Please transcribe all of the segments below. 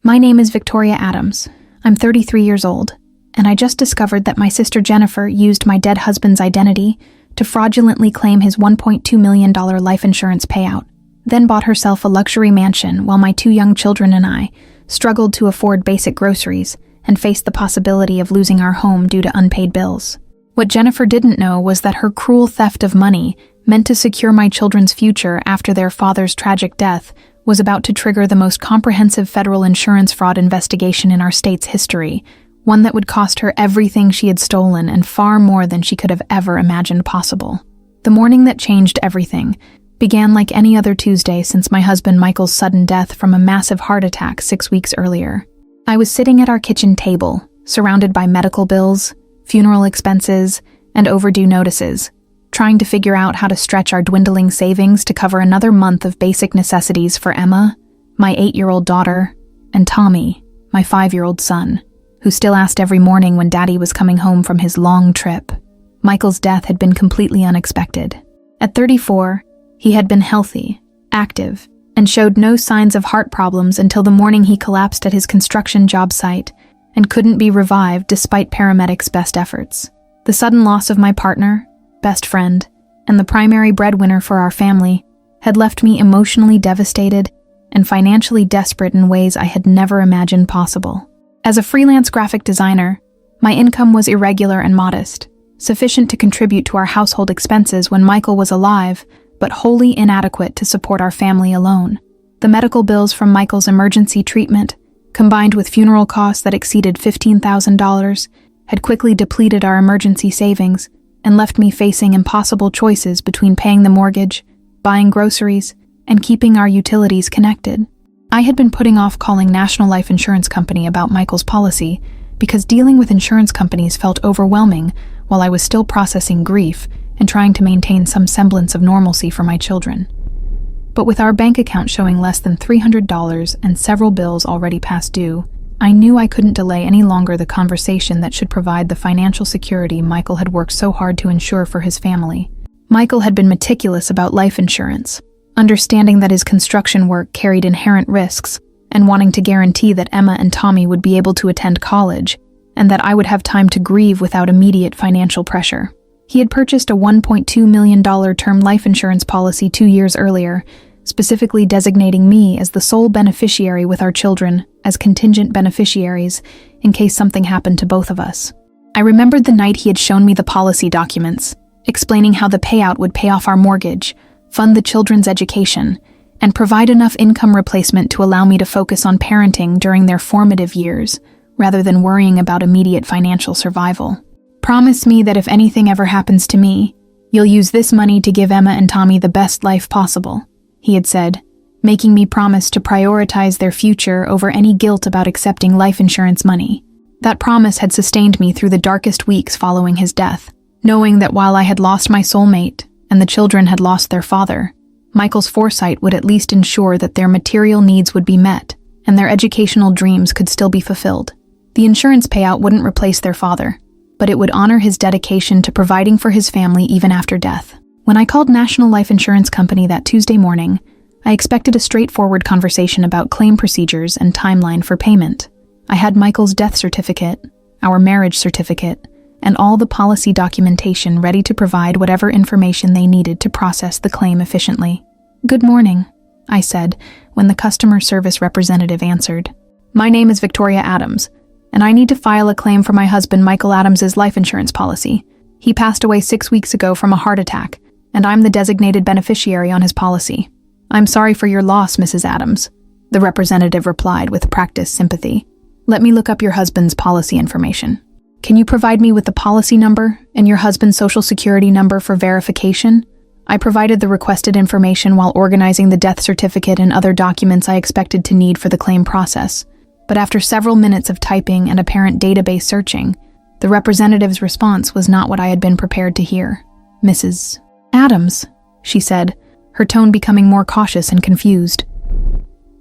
My name is Victoria Adams. I'm 33 years old, and I just discovered that my sister Jennifer used my dead husband's identity to fraudulently claim his $1.2 million life insurance payout, then bought herself a luxury mansion while my 2 young children and I struggled to afford basic groceries and faced the possibility of losing our home due to unpaid bills. What Jennifer didn't know was that her cruel theft of money meant to secure my children's future after their father's tragic death was about to trigger the most comprehensive federal insurance fraud investigation in our state's history, one that would cost her everything she had stolen and far more than she could have ever imagined possible. The morning that changed everything began like any other Tuesday since my husband Michael's sudden death from a massive heart attack 6 weeks earlier. I was sitting at our kitchen table, surrounded by medical bills, funeral expenses, and overdue notices, trying to figure out how to stretch our dwindling savings to cover another month of basic necessities for Emma, my 8-year-old daughter, and Tommy, my 5-year-old son, who still asked every morning when Daddy was coming home from his long trip. Michael's death had been completely unexpected. At 34, he had been healthy, active, and showed no signs of heart problems until the morning he collapsed at his construction job site and couldn't be revived despite paramedics' best efforts. The sudden loss of my partner, best friend, and the primary breadwinner for our family had left me emotionally devastated and financially desperate in ways I had never imagined possible. As a freelance graphic designer, my income was irregular and modest, sufficient to contribute to our household expenses when Michael was alive, but wholly inadequate to support our family alone. The medical bills from Michael's emergency treatment, combined with funeral costs that exceeded $15,000, had quickly depleted our emergency savings and left me facing impossible choices between paying the mortgage, buying groceries, and keeping our utilities connected. I had been putting off calling National Life Insurance Company about Michael's policy because dealing with insurance companies felt overwhelming while I was still processing grief and trying to maintain some semblance of normalcy for my children. But with our bank account showing less than $300 and several bills already past due, I knew I couldn't delay any longer the conversation that should provide the financial security Michael had worked so hard to ensure for his family. Michael had been meticulous about life insurance, understanding that his construction work carried inherent risks and wanting to guarantee that Emma and Tommy would be able to attend college and that I would have time to grieve without immediate financial pressure. He had purchased a $1.2 million term life insurance policy 2 years earlier, specifically designating me as the sole beneficiary with our children as contingent beneficiaries in case something happened to both of us. I remembered the night he had shown me the policy documents, explaining how the payout would pay off our mortgage, fund the children's education, and provide enough income replacement to allow me to focus on parenting during their formative years, rather than worrying about immediate financial survival. Promise me that if anything ever happens to me, you'll use this money to give Emma and Tommy the best life possible, he had said, making me promise to prioritize their future over any guilt about accepting life insurance money. That promise had sustained me through the darkest weeks following his death, knowing that while I had lost my soulmate and the children had lost their father, Michael's foresight would at least ensure that their material needs would be met and their educational dreams could still be fulfilled. The insurance payout wouldn't replace their father, but it would honor his dedication to providing for his family even after death. When I called National Life Insurance Company that Tuesday morning, I expected a straightforward conversation about claim procedures and timeline for payment. I had Michael's death certificate, our marriage certificate, and all the policy documentation ready to provide whatever information they needed to process the claim efficiently. "Good morning," I said when the customer service representative answered. "My name is Victoria Adams, and I need to file a claim for my husband Michael Adams's life insurance policy. He passed away 6 weeks ago from a heart attack, and I'm the designated beneficiary on his policy." "I'm sorry for your loss, Mrs. Adams," the representative replied with practiced sympathy. "Let me look up your husband's policy information. Can you provide me with the policy number and your husband's social security number for verification?" I provided the requested information while organizing the death certificate and other documents I expected to need for the claim process. But after several minutes of typing and apparent database searching, the representative's response was not what I had been prepared to hear. "Mrs. Adams," she said, her tone becoming more cautious and confused.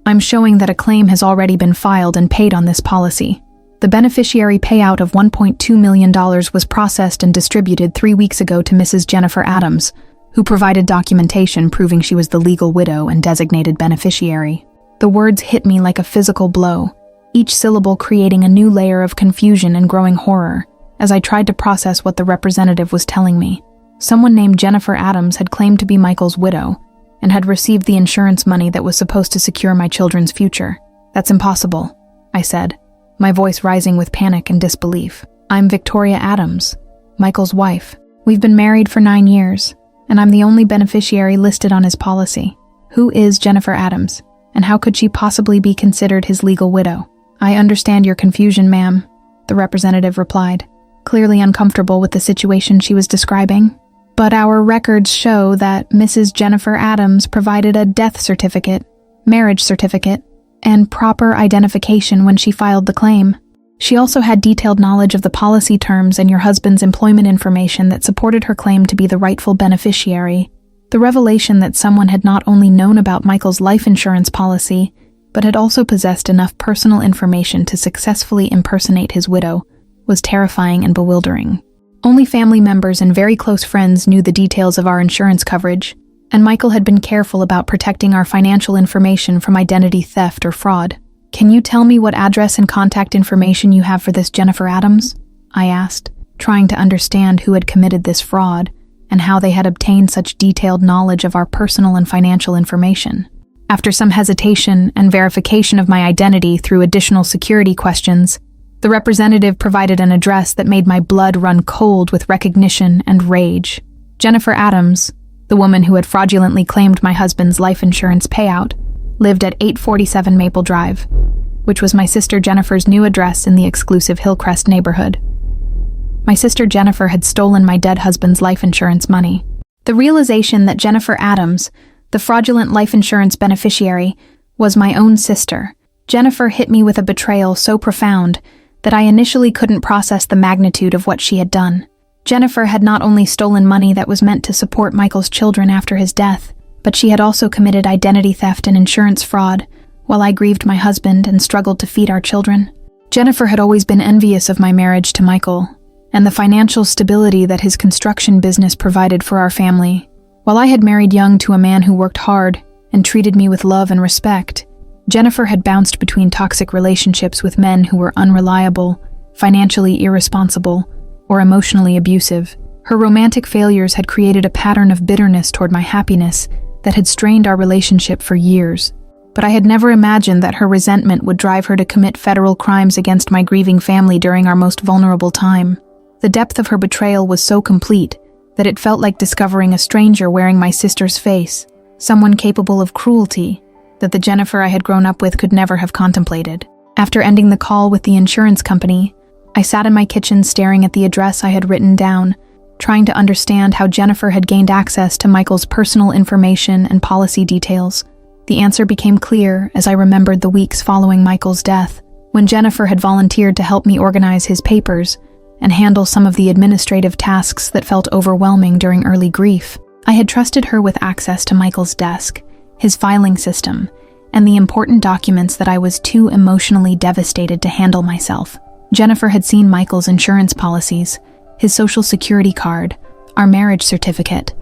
"I'm showing that a claim has already been filed and paid on this policy. The beneficiary payout of $1.2 million was processed and distributed 3 weeks ago to Mrs. Jennifer Adams, who provided documentation proving she was the legal widow and designated beneficiary." The words hit me like a physical blow, each syllable creating a new layer of confusion and growing horror as I tried to process what the representative was telling me. Someone named Jennifer Adams had claimed to be Michael's widow and had received the insurance money that was supposed to secure my children's future. "That's impossible," I said, my voice rising with panic and disbelief. "I'm Victoria Adams, Michael's wife. We've been married for 9 years, and I'm the only beneficiary listed on his policy. Who is Jennifer Adams, and how could she possibly be considered his legal widow?" "I understand your confusion, ma'am," the representative replied, clearly uncomfortable with the situation she was describing. "But our records show that Mrs. Jennifer Adams provided a death certificate, marriage certificate, and proper identification when she filed the claim. She also had detailed knowledge of the policy terms and your husband's employment information that supported her claim to be the rightful beneficiary." The revelation that someone had not only known about Michael's life insurance policy, but had also possessed enough personal information to successfully impersonate his widow was terrifying and bewildering. Only family members and very close friends knew the details of our insurance coverage, and Michael had been careful about protecting our financial information from identity theft or fraud. "Can you tell me what address and contact information you have for this Jennifer Adams?" I asked, trying to understand who had committed this fraud and how they had obtained such detailed knowledge of our personal and financial information. After some hesitation and verification of my identity through additional security questions, the representative provided an address that made my blood run cold with recognition and rage. Jennifer Adams, the woman who had fraudulently claimed my husband's life insurance payout, lived at 847 Maple Drive, which was my sister Jennifer's new address in the exclusive Hillcrest neighborhood. My sister Jennifer had stolen my dead husband's life insurance money. The realization that Jennifer Adams, the fraudulent life insurance beneficiary, was my own sister. Jennifer hit me with a betrayal so profound that I initially couldn't process the magnitude of what she had done. Jennifer had not only stolen money that was meant to support Michael's children after his death, but she had also committed identity theft and insurance fraud while I grieved my husband and struggled to feed our children. Jennifer had always been envious of my marriage to Michael and the financial stability that his construction business provided for our family. While I had married young to a man who worked hard and treated me with love and respect, Jennifer had bounced between toxic relationships with men who were unreliable, financially irresponsible, or emotionally abusive. Her romantic failures had created a pattern of bitterness toward my happiness that had strained our relationship for years. But I had never imagined that her resentment would drive her to commit federal crimes against my grieving family during our most vulnerable time. The depth of her betrayal was so complete that it felt like discovering a stranger wearing my sister's face, someone capable of cruelty that the Jennifer I had grown up with could never have contemplated. After ending the call with the insurance company, I sat in my kitchen staring at the address I had written down, trying to understand how Jennifer had gained access to Michael's personal information and policy details. The answer became clear as I remembered the weeks following Michael's death, when Jennifer had volunteered to help me organize his papers and handle some of the administrative tasks that felt overwhelming during early grief. I had trusted her with access to Michael's desk, his filing system, and the important documents that I was too emotionally devastated to handle myself. Jennifer had seen Michael's insurance policies, his social security card, our marriage certificate,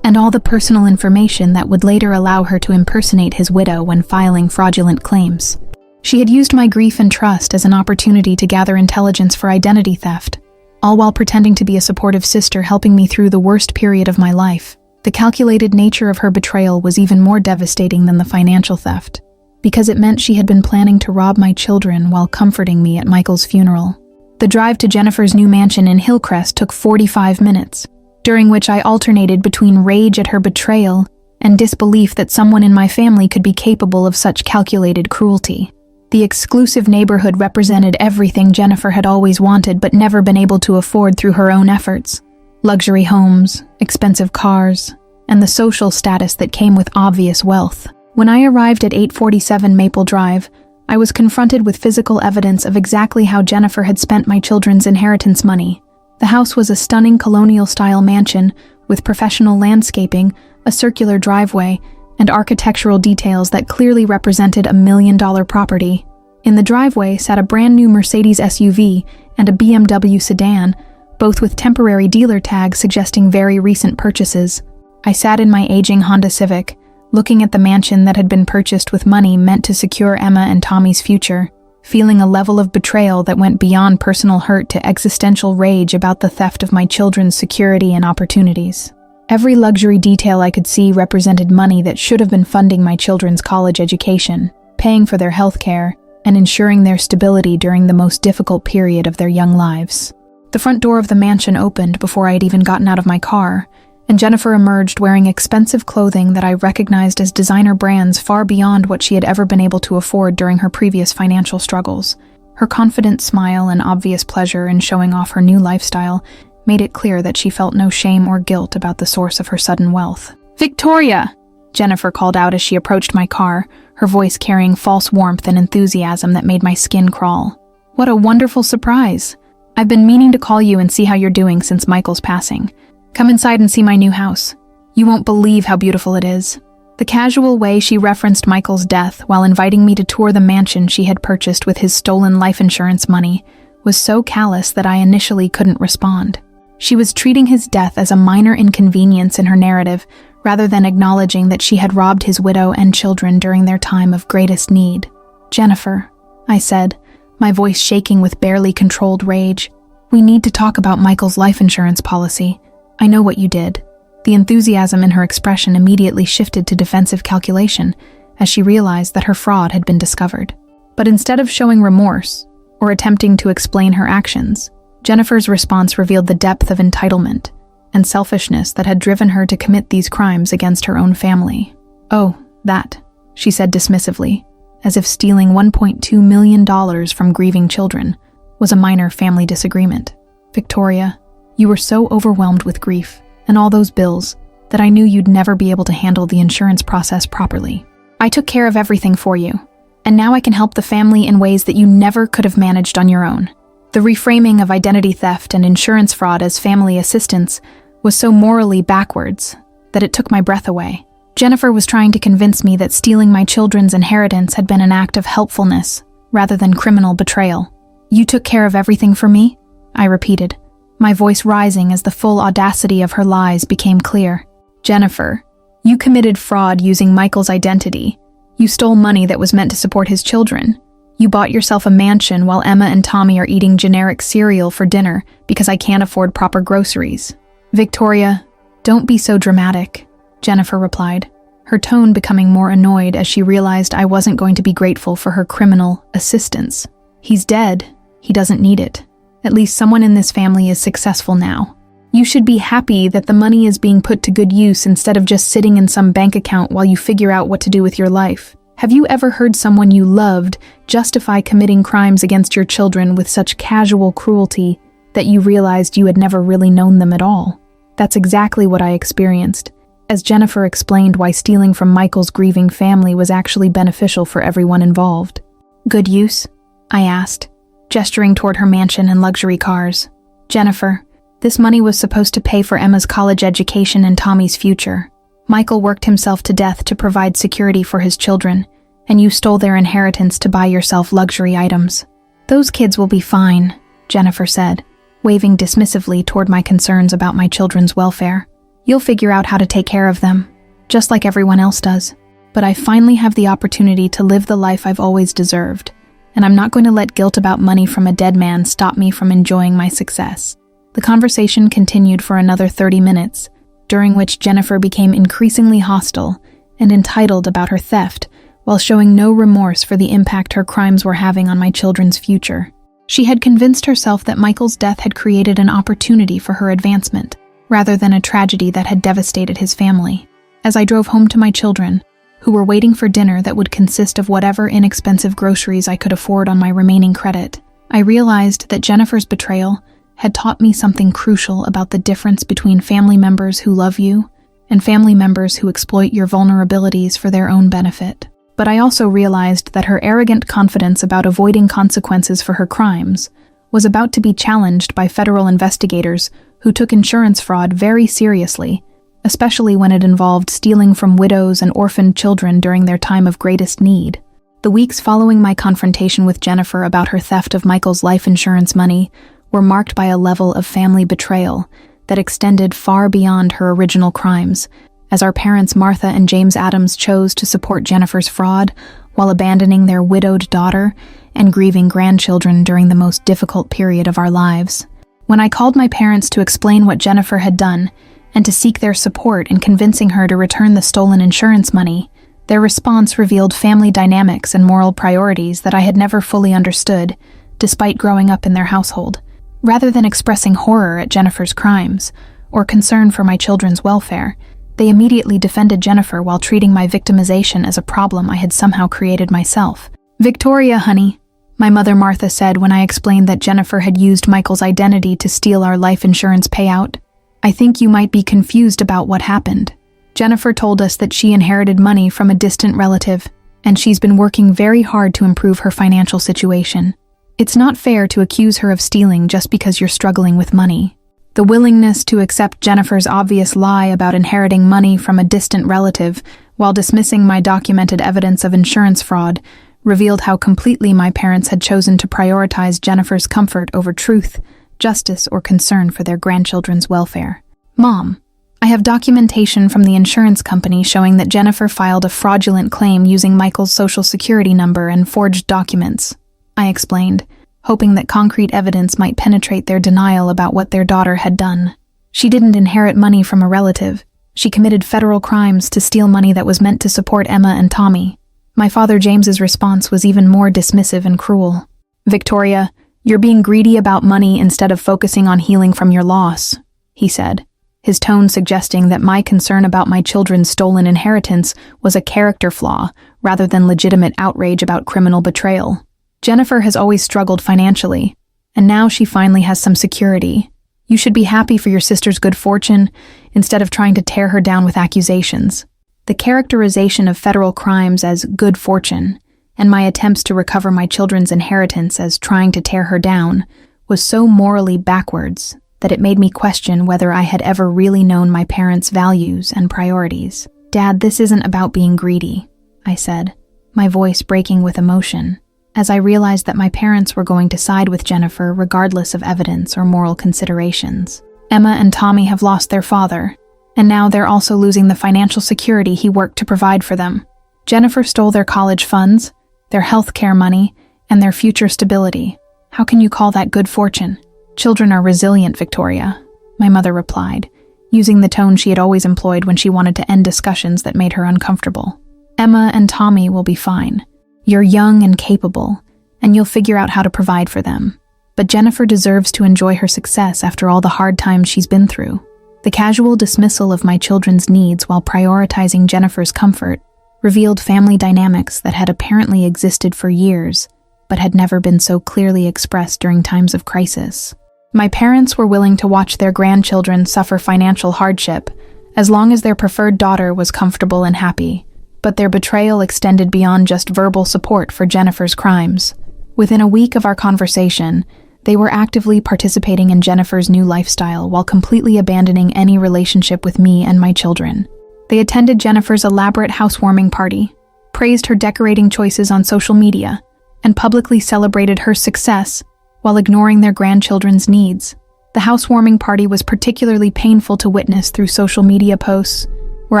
and all the personal information that would later allow her to impersonate his widow when filing fraudulent claims. She had used my grief and trust as an opportunity to gather intelligence for identity theft, all while pretending to be a supportive sister helping me through the worst period of my life. The calculated nature of her betrayal was even more devastating than the financial theft, because it meant she had been planning to rob my children while comforting me at Michael's funeral. The drive to Jennifer's new mansion in Hillcrest took 45 minutes, during which I alternated between rage at her betrayal and disbelief that someone in my family could be capable of such calculated cruelty. The exclusive neighborhood represented everything Jennifer had always wanted but never been able to afford through her own efforts. Luxury homes, expensive cars, and the social status that came with obvious wealth. When I arrived at 847 Maple Drive, I was confronted with physical evidence of exactly how Jennifer had spent my children's inheritance money. The house was a stunning colonial-style mansion with professional landscaping, a circular driveway, and architectural details that clearly represented a $1 million property. In the driveway sat a brand-new Mercedes SUV and a BMW sedan, both with temporary dealer tags suggesting very recent purchases. I sat in my aging Honda Civic, looking at the mansion that had been purchased with money meant to secure Emma and Tommy's future. feeling a level of betrayal that went beyond personal hurt to existential rage about the theft of my children's security and opportunities. Every luxury detail I could see represented money that should have been funding my children's college education, paying for their health care, and ensuring their stability during the most difficult period of their young lives. The front door of the mansion opened before I had even gotten out of my car, and Jennifer emerged wearing expensive clothing that I recognized as designer brands far beyond what she had ever been able to afford during her previous financial struggles. Her confident smile and obvious pleasure in showing off her new lifestyle made it clear that she felt no shame or guilt about the source of her sudden wealth. "Victoria!" Jennifer called out as she approached my car, her voice carrying false warmth and enthusiasm that made my skin crawl. "What a wonderful surprise! I've been meaning to call you and see how you're doing since Michael's passing. Come inside and see my new house. You won't believe how beautiful it is." The casual way she referenced Michael's death while inviting me to tour the mansion she had purchased with his stolen life insurance money was so callous that I initially couldn't respond. She was treating his death as a minor inconvenience in her narrative, rather than acknowledging that she had robbed his widow and children during their time of greatest need. "Jennifer," I said, my voice shaking with barely controlled rage, "we need to talk about Michael's life insurance policy. I know what you did." The enthusiasm in her expression immediately shifted to defensive calculation as she realized that her fraud had been discovered. But instead of showing remorse or attempting to explain her actions, Jennifer's response revealed the depth of entitlement and selfishness that had driven her to commit these crimes against her own family. "Oh, that," she said dismissively, as if stealing $1.2 million from grieving children was a minor family disagreement. "Victoria, you were so overwhelmed with grief and all those bills that I knew you'd never be able to handle the insurance process properly. I took care of everything for you, and now I can help the family in ways that you never could have managed on your own." The reframing of identity theft and insurance fraud as family assistance was so morally backwards that it took my breath away. Jennifer was trying to convince me that stealing my children's inheritance had been an act of helpfulness rather than criminal betrayal. "You took care of everything for me?" I repeated, my voice rising as the full audacity of her lies became clear. "Jennifer, you committed fraud using Michael's identity. You stole money that was meant to support his children. You bought yourself a mansion while Emma and Tommy are eating generic cereal for dinner because I can't afford proper groceries." "Victoria, don't be so dramatic," Jennifer replied, her tone becoming more annoyed as she realized I wasn't going to be grateful for her criminal assistance. "He's dead. He doesn't need it. At least someone in this family is successful now. You should be happy that the money is being put to good use instead of just sitting in some bank account while you figure out what to do with your life. Have you ever heard someone you loved justify committing crimes against your children with such casual cruelty that you realized you had never really known them at all?" That's exactly what I experienced, as Jennifer explained why stealing from Michael's grieving family was actually beneficial for everyone involved. "Good use?" I asked, gesturing toward her mansion and luxury cars. "Jennifer, this money was supposed to pay for Emma's college education and Tommy's future. Michael worked himself to death to provide security for his children, and you stole their inheritance to buy yourself luxury items. Those kids will be fine," Jennifer said, waving dismissively toward my concerns about my children's welfare. "You'll figure out how to take care of them, just like everyone else does. But I finally have the opportunity to live the life I've always deserved, and I'm not going to let guilt about money from a dead man stop me from enjoying my success." The conversation continued for another 30 minutes, during which Jennifer became increasingly hostile and entitled about her theft, while showing no remorse for the impact her crimes were having on my children's future. She had convinced herself that Michael's death had created an opportunity for her advancement, rather than a tragedy that had devastated his family. As I drove home to my children, who were waiting for dinner that would consist of whatever inexpensive groceries I could afford on my remaining credit, I realized that Jennifer's betrayal had taught me something crucial about the difference between family members who love you and family members who exploit your vulnerabilities for their own benefit. But I also realized that her arrogant confidence about avoiding consequences for her crimes was about to be challenged by federal investigators who took insurance fraud very seriously, especially when it involved stealing from widows and orphaned children during their time of greatest need. The weeks following my confrontation with Jennifer about her theft of Michael's life insurance money were marked by a level of family betrayal that extended far beyond her original crimes, as our parents Martha and James Adams chose to support Jennifer's fraud while abandoning their widowed daughter and grieving grandchildren during the most difficult period of our lives. When I called my parents to explain what Jennifer had done and to seek their support in convincing her to return the stolen insurance money, their response revealed family dynamics and moral priorities that I had never fully understood, despite growing up in their household. Rather than expressing horror at Jennifer's crimes or concern for my children's welfare, they immediately defended Jennifer while treating my victimization as a problem I had somehow created myself. "Victoria, honey," my mother Martha said when I explained that Jennifer had used Michael's identity to steal our life insurance payout, "I think you might be confused about what happened. Jennifer told us that she inherited money from a distant relative, and she's been working very hard to improve her financial situation. It's not fair to accuse her of stealing just because you're struggling with money." The willingness to accept Jennifer's obvious lie about inheriting money from a distant relative while dismissing my documented evidence of insurance fraud revealed how completely my parents had chosen to prioritize Jennifer's comfort over truth, justice, or concern for their grandchildren's welfare. "Mom, I have documentation from the insurance company showing that Jennifer filed a fraudulent claim using Michael's social security number and forged documents," I explained, hoping that concrete evidence might penetrate their denial about what their daughter had done. "She didn't inherit money from a relative. She committed federal crimes to steal money that was meant to support Emma and Tommy." My father James's response was even more dismissive and cruel. "Victoria, you're being greedy about money instead of focusing on healing from your loss," he said, his tone suggesting that my concern about my children's stolen inheritance was a character flaw rather than legitimate outrage about criminal betrayal. "Jennifer has always struggled financially, and now she finally has some security. You should be happy for your sister's good fortune instead of trying to tear her down with accusations." The characterization of federal crimes as good fortune and my attempts to recover my children's inheritance as trying to tear her down was so morally backwards that it made me question whether I had ever really known my parents' values and priorities. "Dad, this isn't about being greedy," I said, my voice breaking with emotion, as I realized that my parents were going to side with Jennifer regardless of evidence or moral considerations. "Emma and Tommy have lost their father, and now they're also losing the financial security he worked to provide for them. Jennifer stole their college funds, their health care money, and their future stability. How can you call that good fortune?" "Children are resilient, Victoria," my mother replied, using the tone she had always employed when she wanted to end discussions that made her uncomfortable. "Emma and Tommy will be fine. You're young and capable, and you'll figure out how to provide for them. But Jennifer deserves to enjoy her success after all the hard times she's been through." The casual dismissal of my children's needs while prioritizing Jennifer's comfort revealed family dynamics that had apparently existed for years, but had never been so clearly expressed during times of crisis. My parents were willing to watch their grandchildren suffer financial hardship as long as their preferred daughter was comfortable and happy, but their betrayal extended beyond just verbal support for Jennifer's crimes. Within a week of our conversation, they were actively participating in Jennifer's new lifestyle while completely abandoning any relationship with me and my children. They attended Jennifer's elaborate housewarming party, praised her decorating choices on social media, and publicly celebrated her success while ignoring their grandchildren's needs. The housewarming party was particularly painful to witness through social media posts, where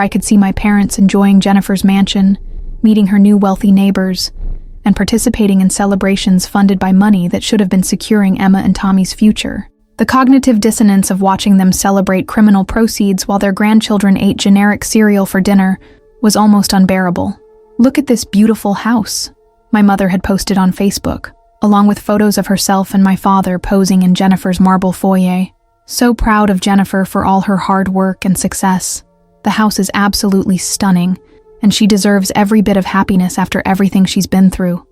I could see my parents enjoying Jennifer's mansion, meeting her new wealthy neighbors, and participating in celebrations funded by money that should have been securing Emma and Tommy's future. The cognitive dissonance of watching them celebrate criminal proceeds while their grandchildren ate generic cereal for dinner was almost unbearable. "Look at this beautiful house," my mother had posted on Facebook, along with photos of herself and my father posing in Jennifer's marble foyer. "So proud of Jennifer for all her hard work and success. The house is absolutely stunning, and she deserves every bit of happiness after everything she's been through."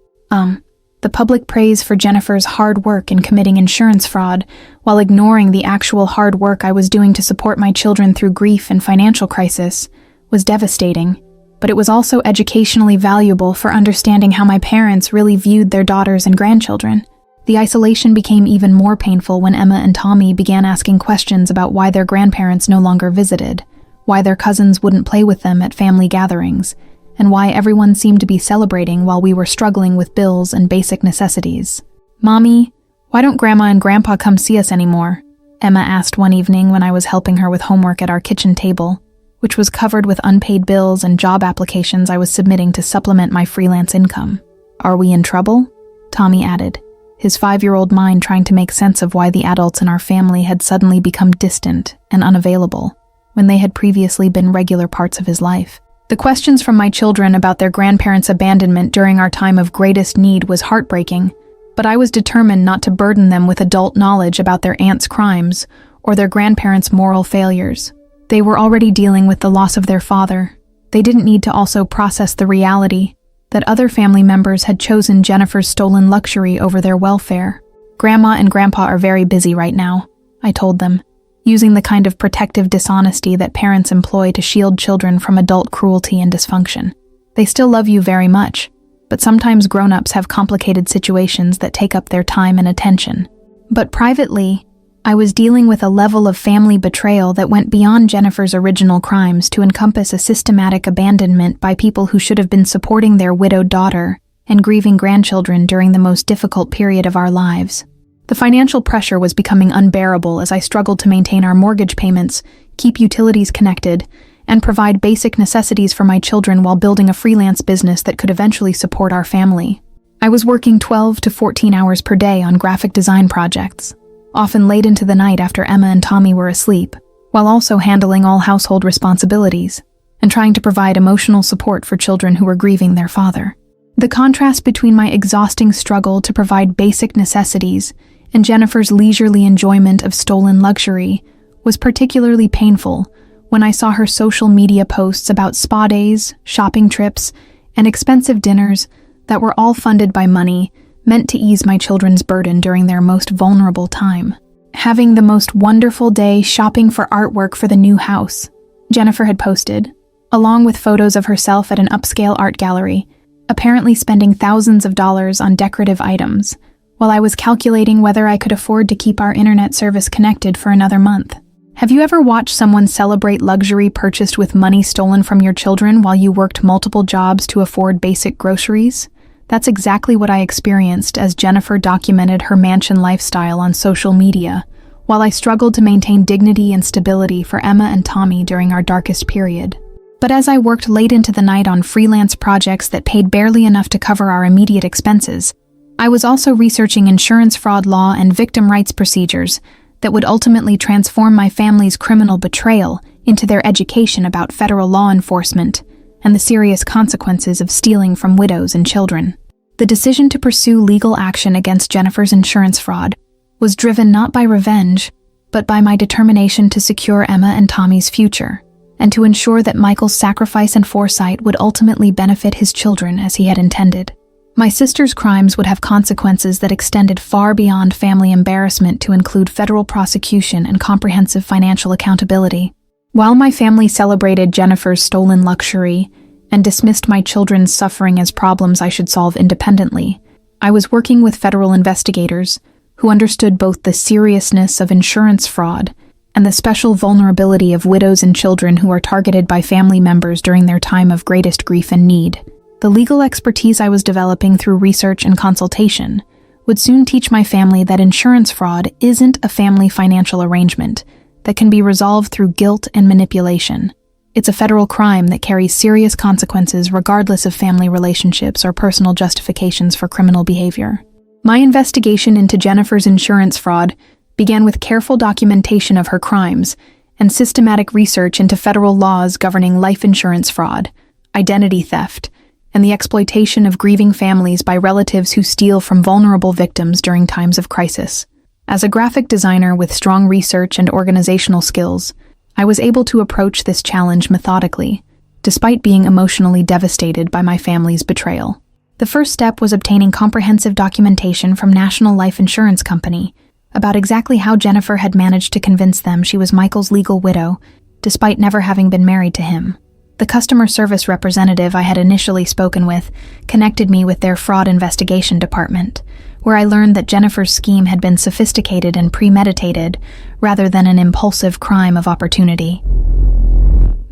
The public praise for Jennifer's hard work in committing insurance fraud, while ignoring the actual hard work I was doing to support my children through grief and financial crisis, was devastating, but it was also educationally valuable for understanding how my parents really viewed their daughters and grandchildren. The isolation became even more painful when Emma and Tommy began asking questions about why their grandparents no longer visited, why their cousins wouldn't play with them at family gatherings, and why everyone seemed to be celebrating while we were struggling with bills and basic necessities. "Mommy, why don't Grandma and Grandpa come see us anymore?" Emma asked one evening when I was helping her with homework at our kitchen table, which was covered with unpaid bills and job applications I was submitting to supplement my freelance income. "Are we in trouble?" Tommy added, his 5-year-old mind trying to make sense of why the adults in our family had suddenly become distant and unavailable when they had previously been regular parts of his life. The questions from my children about their grandparents' abandonment during our time of greatest need was heartbreaking, but I was determined not to burden them with adult knowledge about their aunt's crimes or their grandparents' moral failures. They were already dealing with the loss of their father. They didn't need to also process the reality that other family members had chosen Jennifer's stolen luxury over their welfare. Grandma and Grandpa are very busy right now, I told them, using the kind of protective dishonesty that parents employ to shield children from adult cruelty and dysfunction. They still love you very much, but sometimes grown-ups have complicated situations that take up their time and attention. But privately, I was dealing with a level of family betrayal that went beyond Jennifer's original crimes to encompass a systematic abandonment by people who should have been supporting their widowed daughter and grieving grandchildren during the most difficult period of our lives. The financial pressure was becoming unbearable as I struggled to maintain our mortgage payments, keep utilities connected, and provide basic necessities for my children while building a freelance business that could eventually support our family. I was working 12 to 14 hours per day on graphic design projects, often late into the night after Emma and Tommy were asleep, while also handling all household responsibilities and trying to provide emotional support for children who were grieving their father. The contrast between my exhausting struggle to provide basic necessities and Jennifer's leisurely enjoyment of stolen luxury was particularly painful when I saw her social media posts about spa days, shopping trips, and expensive dinners that were all funded by money meant to ease my children's burden during their most vulnerable time. Having the most wonderful day shopping for artwork for the new house, Jennifer had posted, along with photos of herself at an upscale art gallery, apparently spending thousands of dollars on decorative items, while I was calculating whether I could afford to keep our internet service connected for another month. Have you ever watched someone celebrate luxury purchased with money stolen from your children while you worked multiple jobs to afford basic groceries? That's exactly what I experienced as Jennifer documented her mansion lifestyle on social media, while I struggled to maintain dignity and stability for Emma and Tommy during our darkest period. But as I worked late into the night on freelance projects that paid barely enough to cover our immediate expenses, I was also researching insurance fraud law and victim rights procedures that would ultimately transform my family's criminal betrayal into their education about federal law enforcement and the serious consequences of stealing from widows and children. The decision to pursue legal action against Jennifer's insurance fraud was driven not by revenge, but by my determination to secure Emma and Tommy's future, and to ensure that Michael's sacrifice and foresight would ultimately benefit his children as he had intended. My sister's crimes would have consequences that extended far beyond family embarrassment to include federal prosecution and comprehensive financial accountability. While my family celebrated Jennifer's stolen luxury and dismissed my children's suffering as problems I should solve independently, I was working with federal investigators who understood both the seriousness of insurance fraud and the special vulnerability of widows and children who are targeted by family members during their time of greatest grief and need. The legal expertise I was developing through research and consultation would soon teach my family that insurance fraud isn't a family financial arrangement that can be resolved through guilt and manipulation. It's a federal crime that carries serious consequences regardless of family relationships or personal justifications for criminal behavior. My investigation into Jennifer's insurance fraud began with careful documentation of her crimes and systematic research into federal laws governing life insurance fraud, identity theft, and the exploitation of grieving families by relatives who steal from vulnerable victims during times of crisis. As a graphic designer with strong research and organizational skills, I was able to approach this challenge methodically, despite being emotionally devastated by my family's betrayal. The first step was obtaining comprehensive documentation from National Life Insurance Company about exactly how Jennifer had managed to convince them she was Michael's legal widow, despite never having been married to him. The customer service representative I had initially spoken with connected me with their fraud investigation department, where I learned that Jennifer's scheme had been sophisticated and premeditated, rather than an impulsive crime of opportunity.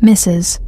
Mrs.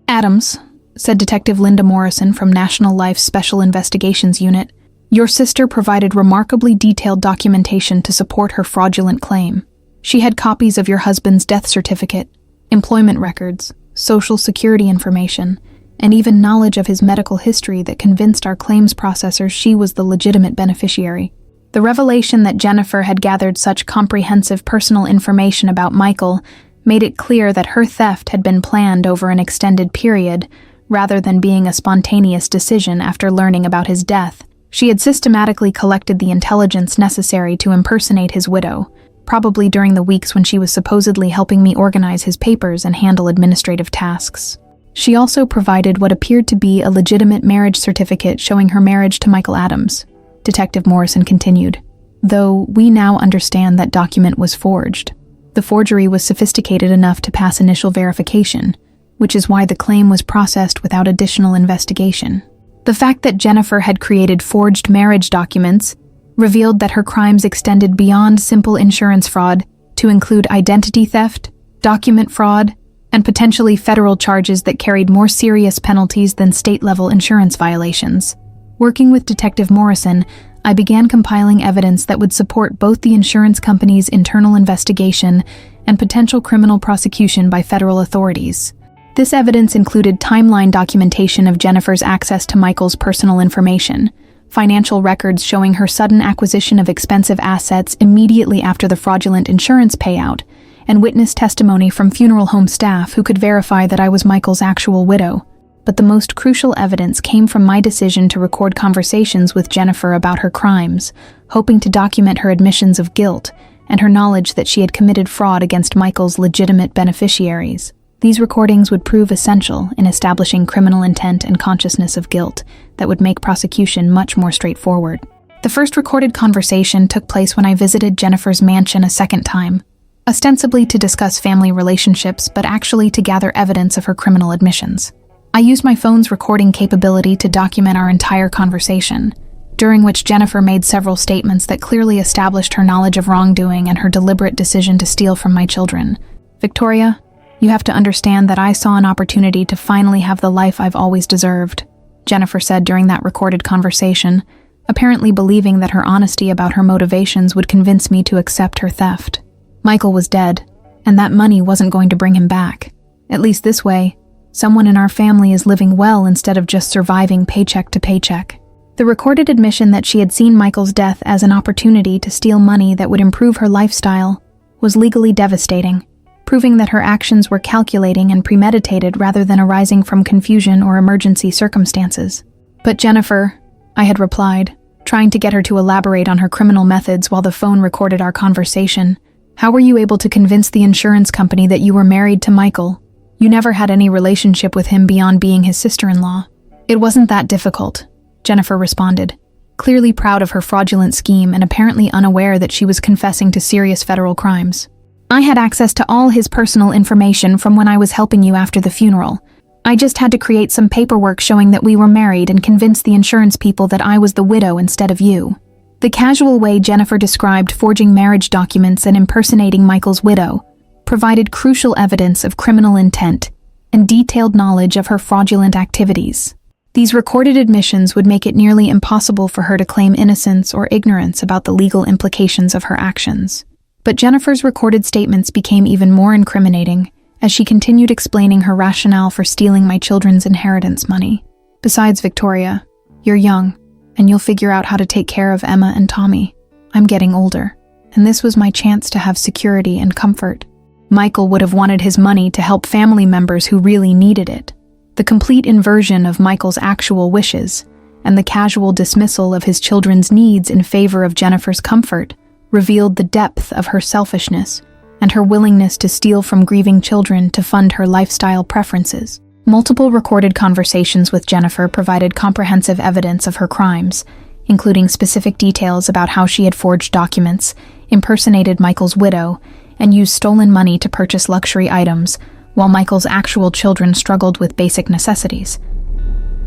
Adams, said Detective Linda Morrison from National Life's Special Investigations Unit, your sister provided remarkably detailed documentation to support her fraudulent claim. She had copies of your husband's death certificate, employment records, social security information, and even knowledge of his medical history that convinced our claims processor she was the legitimate beneficiary. The revelation that Jennifer had gathered such comprehensive personal information about Michael made it clear that her theft had been planned over an extended period, rather than being a spontaneous decision after learning about his death. She had systematically collected the intelligence necessary to impersonate his widow, probably during the weeks when she was supposedly helping me organize his papers and handle administrative tasks. She also provided what appeared to be a legitimate marriage certificate showing her marriage to Michael Adams. Detective Morrison continued, though we now understand that document was forged. The forgery was sophisticated enough to pass initial verification, which is why the claim was processed without additional investigation. The fact that Jennifer had created forged marriage documents revealed that her crimes extended beyond simple insurance fraud to include identity theft, document fraud, and potentially federal charges that carried more serious penalties than state-level insurance violations. Working with Detective Morrison, I began compiling evidence that would support both the insurance company's internal investigation and potential criminal prosecution by federal authorities. This evidence included timeline documentation of Jennifer's access to Michael's personal information, financial records showing her sudden acquisition of expensive assets immediately after the fraudulent insurance payout, and witness testimony from funeral home staff who could verify that I was Michael's actual widow. But the most crucial evidence came from my decision to record conversations with Jennifer about her crimes, hoping to document her admissions of guilt and her knowledge that she had committed fraud against Michael's legitimate beneficiaries. These recordings would prove essential in establishing criminal intent and consciousness of guilt that would make prosecution much more straightforward. The first recorded conversation took place when I visited Jennifer's mansion a second time, ostensibly to discuss family relationships, but actually to gather evidence of her criminal admissions. I used my phone's recording capability to document our entire conversation, during which Jennifer made several statements that clearly established her knowledge of wrongdoing and her deliberate decision to steal from my children. "Victoria, you have to understand that I saw an opportunity to finally have the life I've always deserved," Jennifer said during that recorded conversation, apparently believing that her honesty about her motivations would convince me to accept her theft. Michael was dead, and that money wasn't going to bring him back. At least this way, someone in our family is living well instead of just surviving paycheck to paycheck. The recorded admission that she had seen Michael's death as an opportunity to steal money that would improve her lifestyle was legally devastating, proving that her actions were calculating and premeditated rather than arising from confusion or emergency circumstances. "But Jennifer," I had replied, trying to get her to elaborate on her criminal methods while the phone recorded our conversation, "how were you able to convince the insurance company that you were married to Michael? You never had any relationship with him beyond being his sister-in-law." "It wasn't that difficult," Jennifer responded, clearly proud of her fraudulent scheme and apparently unaware that she was confessing to serious federal crimes. "I had access to all his personal information from when I was helping you after the funeral. I just had to create some paperwork showing that we were married and convince the insurance people that I was the widow instead of you." The casual way Jennifer described forging marriage documents and impersonating Michael's widow provided crucial evidence of criminal intent and detailed knowledge of her fraudulent activities. These recorded admissions would make it nearly impossible for her to claim innocence or ignorance about the legal implications of her actions. But Jennifer's recorded statements became even more incriminating as she continued explaining her rationale for stealing my children's inheritance money. "Besides, Victoria, you're young, and you'll figure out how to take care of Emma and Tommy. I'm getting older, and this was my chance to have security and comfort. Michael would have wanted his money to help family members who really needed it." The complete inversion of Michael's actual wishes and the casual dismissal of his children's needs in favor of Jennifer's comfort revealed the depth of her selfishness and her willingness to steal from grieving children to fund her lifestyle preferences. Multiple recorded conversations with Jennifer provided comprehensive evidence of her crimes, including specific details about how she had forged documents, impersonated Michael's widow, and used stolen money to purchase luxury items, while Michael's actual children struggled with basic necessities.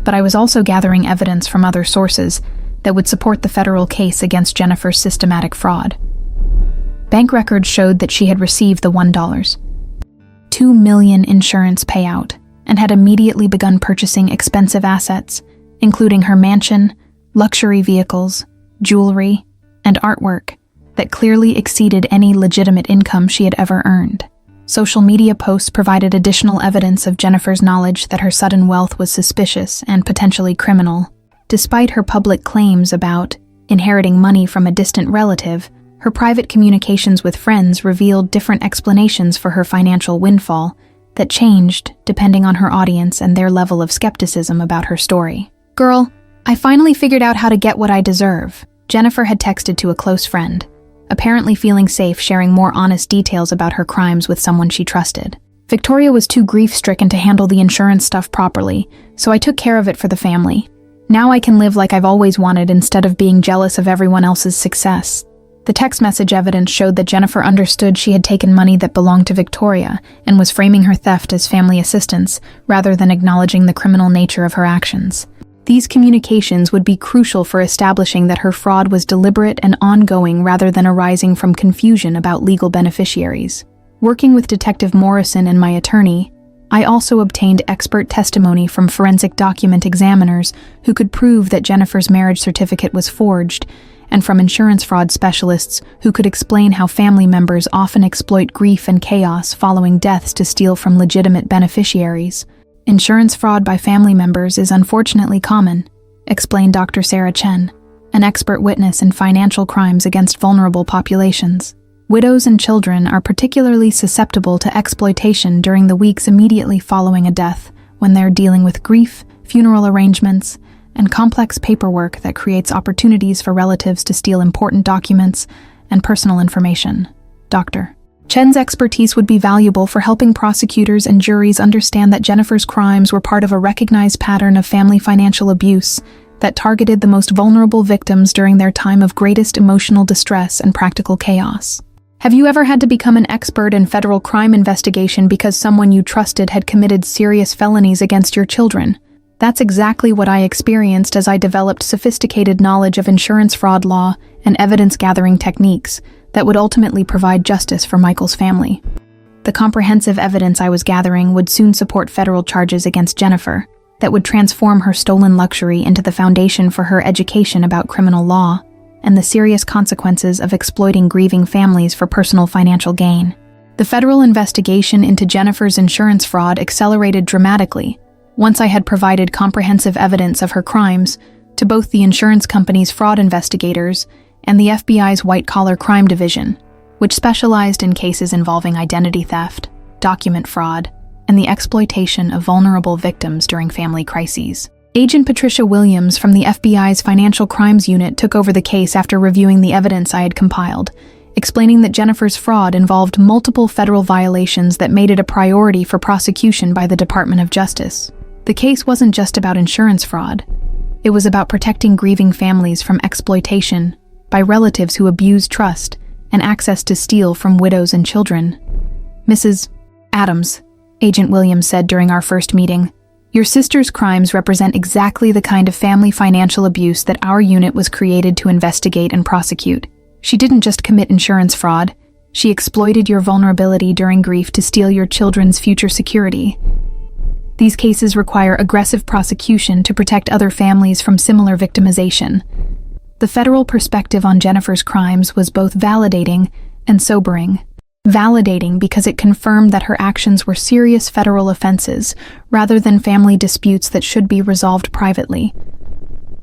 But I was also gathering evidence from other sources that would support the federal case against Jennifer's systematic fraud. Bank records showed that she had received the $1.2 million insurance payout and had immediately begun purchasing expensive assets, including her mansion, luxury vehicles, jewelry, and artwork that clearly exceeded any legitimate income she had ever earned. Social media posts provided additional evidence of Jennifer's knowledge that her sudden wealth was suspicious and potentially criminal. Despite her public claims about inheriting money from a distant relative, her private communications with friends revealed different explanations for her financial windfall that changed depending on her audience and their level of skepticism about her story. "Girl, I finally figured out how to get what I deserve," Jennifer had texted to a close friend, apparently feeling safe sharing more honest details about her crimes with someone she trusted. "Victoria was too grief-stricken to handle the insurance stuff properly, so I took care of it for the family. Now I can live like I've always wanted instead of being jealous of everyone else's success." The text message evidence showed that Jennifer understood she had taken money that belonged to Victoria and was framing her theft as family assistance rather than acknowledging the criminal nature of her actions. These communications would be crucial for establishing that her fraud was deliberate and ongoing rather than arising from confusion about legal beneficiaries. Working with Detective Morrison and my attorney, I also obtained expert testimony from forensic document examiners who could prove that Jennifer's marriage certificate was forged, and from insurance fraud specialists who could explain how family members often exploit grief and chaos following deaths to steal from legitimate beneficiaries. "Insurance fraud by family members is unfortunately common," explained Dr. Sarah Chen, an expert witness in financial crimes against vulnerable populations. "Widows and children are particularly susceptible to exploitation during the weeks immediately following a death, when they're dealing with grief, funeral arrangements, and complex paperwork that creates opportunities for relatives to steal important documents and personal information." Dr. Chen's expertise would be valuable for helping prosecutors and juries understand that Jennifer's crimes were part of a recognized pattern of family financial abuse that targeted the most vulnerable victims during their time of greatest emotional distress and practical chaos. Have you ever had to become an expert in federal crime investigation because someone you trusted had committed serious felonies against your children? That's exactly what I experienced as I developed sophisticated knowledge of insurance fraud law and evidence-gathering techniques that would ultimately provide justice for Michael's family. The comprehensive evidence I was gathering would soon support federal charges against Jennifer that would transform her stolen luxury into the foundation for her education about criminal law and the serious consequences of exploiting grieving families for personal financial gain. The federal investigation into Jennifer's insurance fraud accelerated dramatically once I had provided comprehensive evidence of her crimes to both the insurance company's fraud investigators and the FBI's white-collar crime division, which specialized in cases involving identity theft, document fraud, and the exploitation of vulnerable victims during family crises. Agent Patricia Williams from the FBI's Financial Crimes Unit took over the case after reviewing the evidence I had compiled, explaining that Jennifer's fraud involved multiple federal violations that made it a priority for prosecution by the Department of Justice. The case wasn't just about insurance fraud. It was about protecting grieving families from exploitation by relatives who abuse trust and access to steal from widows and children. "Mrs. Adams," Agent Williams said during our first meeting, "your sister's crimes represent exactly the kind of family financial abuse that our unit was created to investigate and prosecute. She didn't just commit insurance fraud, she exploited your vulnerability during grief to steal your children's future security. These cases require aggressive prosecution to protect other families from similar victimization." The federal perspective on Jennifer's crimes was both validating and sobering. Validating because it confirmed that her actions were serious federal offenses rather than family disputes that should be resolved privately.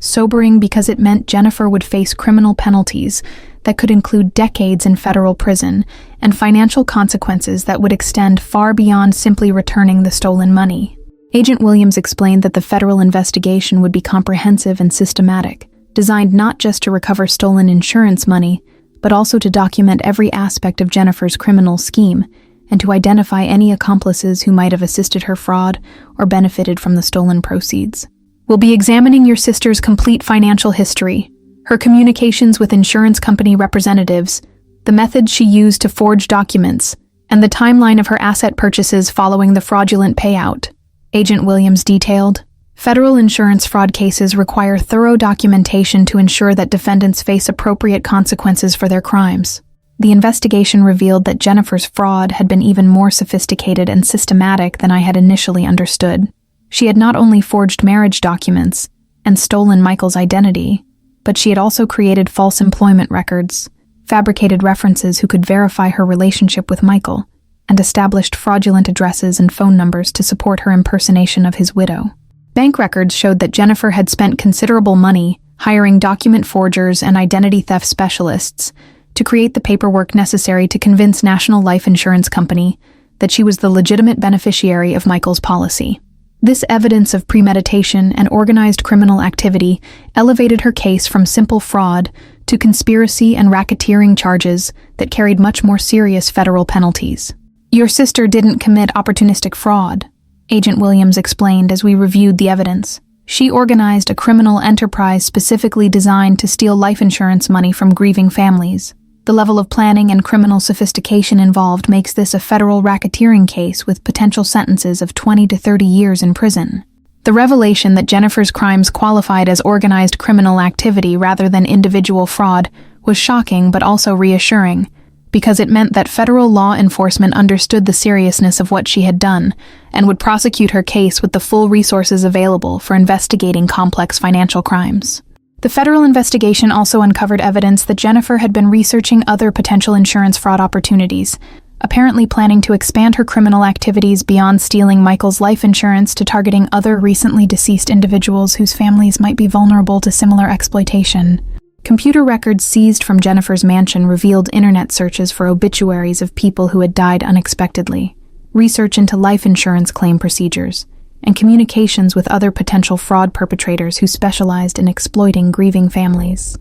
Sobering because it meant Jennifer would face criminal penalties that could include decades in federal prison and financial consequences that would extend far beyond simply returning the stolen money. Agent Williams explained that the federal investigation would be comprehensive and systematic, designed not just to recover stolen insurance money, but also to document every aspect of Jennifer's criminal scheme and to identify any accomplices who might have assisted her fraud or benefited from the stolen proceeds. "We'll be examining your sister's complete financial history, her communications with insurance company representatives, the methods she used to forge documents, and the timeline of her asset purchases following the fraudulent payout," Agent Williams detailed. Federal insurance fraud cases require thorough documentation to ensure that defendants face appropriate consequences for their crimes. The investigation revealed that Jennifer's fraud had been even more sophisticated and systematic than I had initially understood. She had not only forged marriage documents and stolen Michael's identity, but she had also created false employment records, fabricated references who could verify her relationship with Michael, and established fraudulent addresses and phone numbers to support her impersonation of his widow. Bank records showed that Jennifer had spent considerable money hiring document forgers and identity theft specialists to create the paperwork necessary to convince National Life Insurance Company that she was the legitimate beneficiary of Michael's policy. This evidence of premeditation and organized criminal activity elevated her case from simple fraud to conspiracy and racketeering charges that carried much more serious federal penalties. "Your sister didn't commit opportunistic fraud," Agent Williams explained as we reviewed the evidence. "She organized a criminal enterprise specifically designed to steal life insurance money from grieving families. The level of planning and criminal sophistication involved makes this a federal racketeering case with potential sentences of 20 to 30 years in prison." The revelation that Jennifer's crimes qualified as organized criminal activity rather than individual fraud was shocking but also reassuring, because it meant that federal law enforcement understood the seriousness of what she had done and would prosecute her case with the full resources available for investigating complex financial crimes. The federal investigation also uncovered evidence that Jennifer had been researching other potential insurance fraud opportunities, apparently planning to expand her criminal activities beyond stealing Michael's life insurance to targeting other recently deceased individuals whose families might be vulnerable to similar exploitation. Computer records seized from Jennifer's mansion revealed internet searches for obituaries of people who had died unexpectedly, research into life insurance claim procedures, and communications with other potential fraud perpetrators who specialized in exploiting grieving families.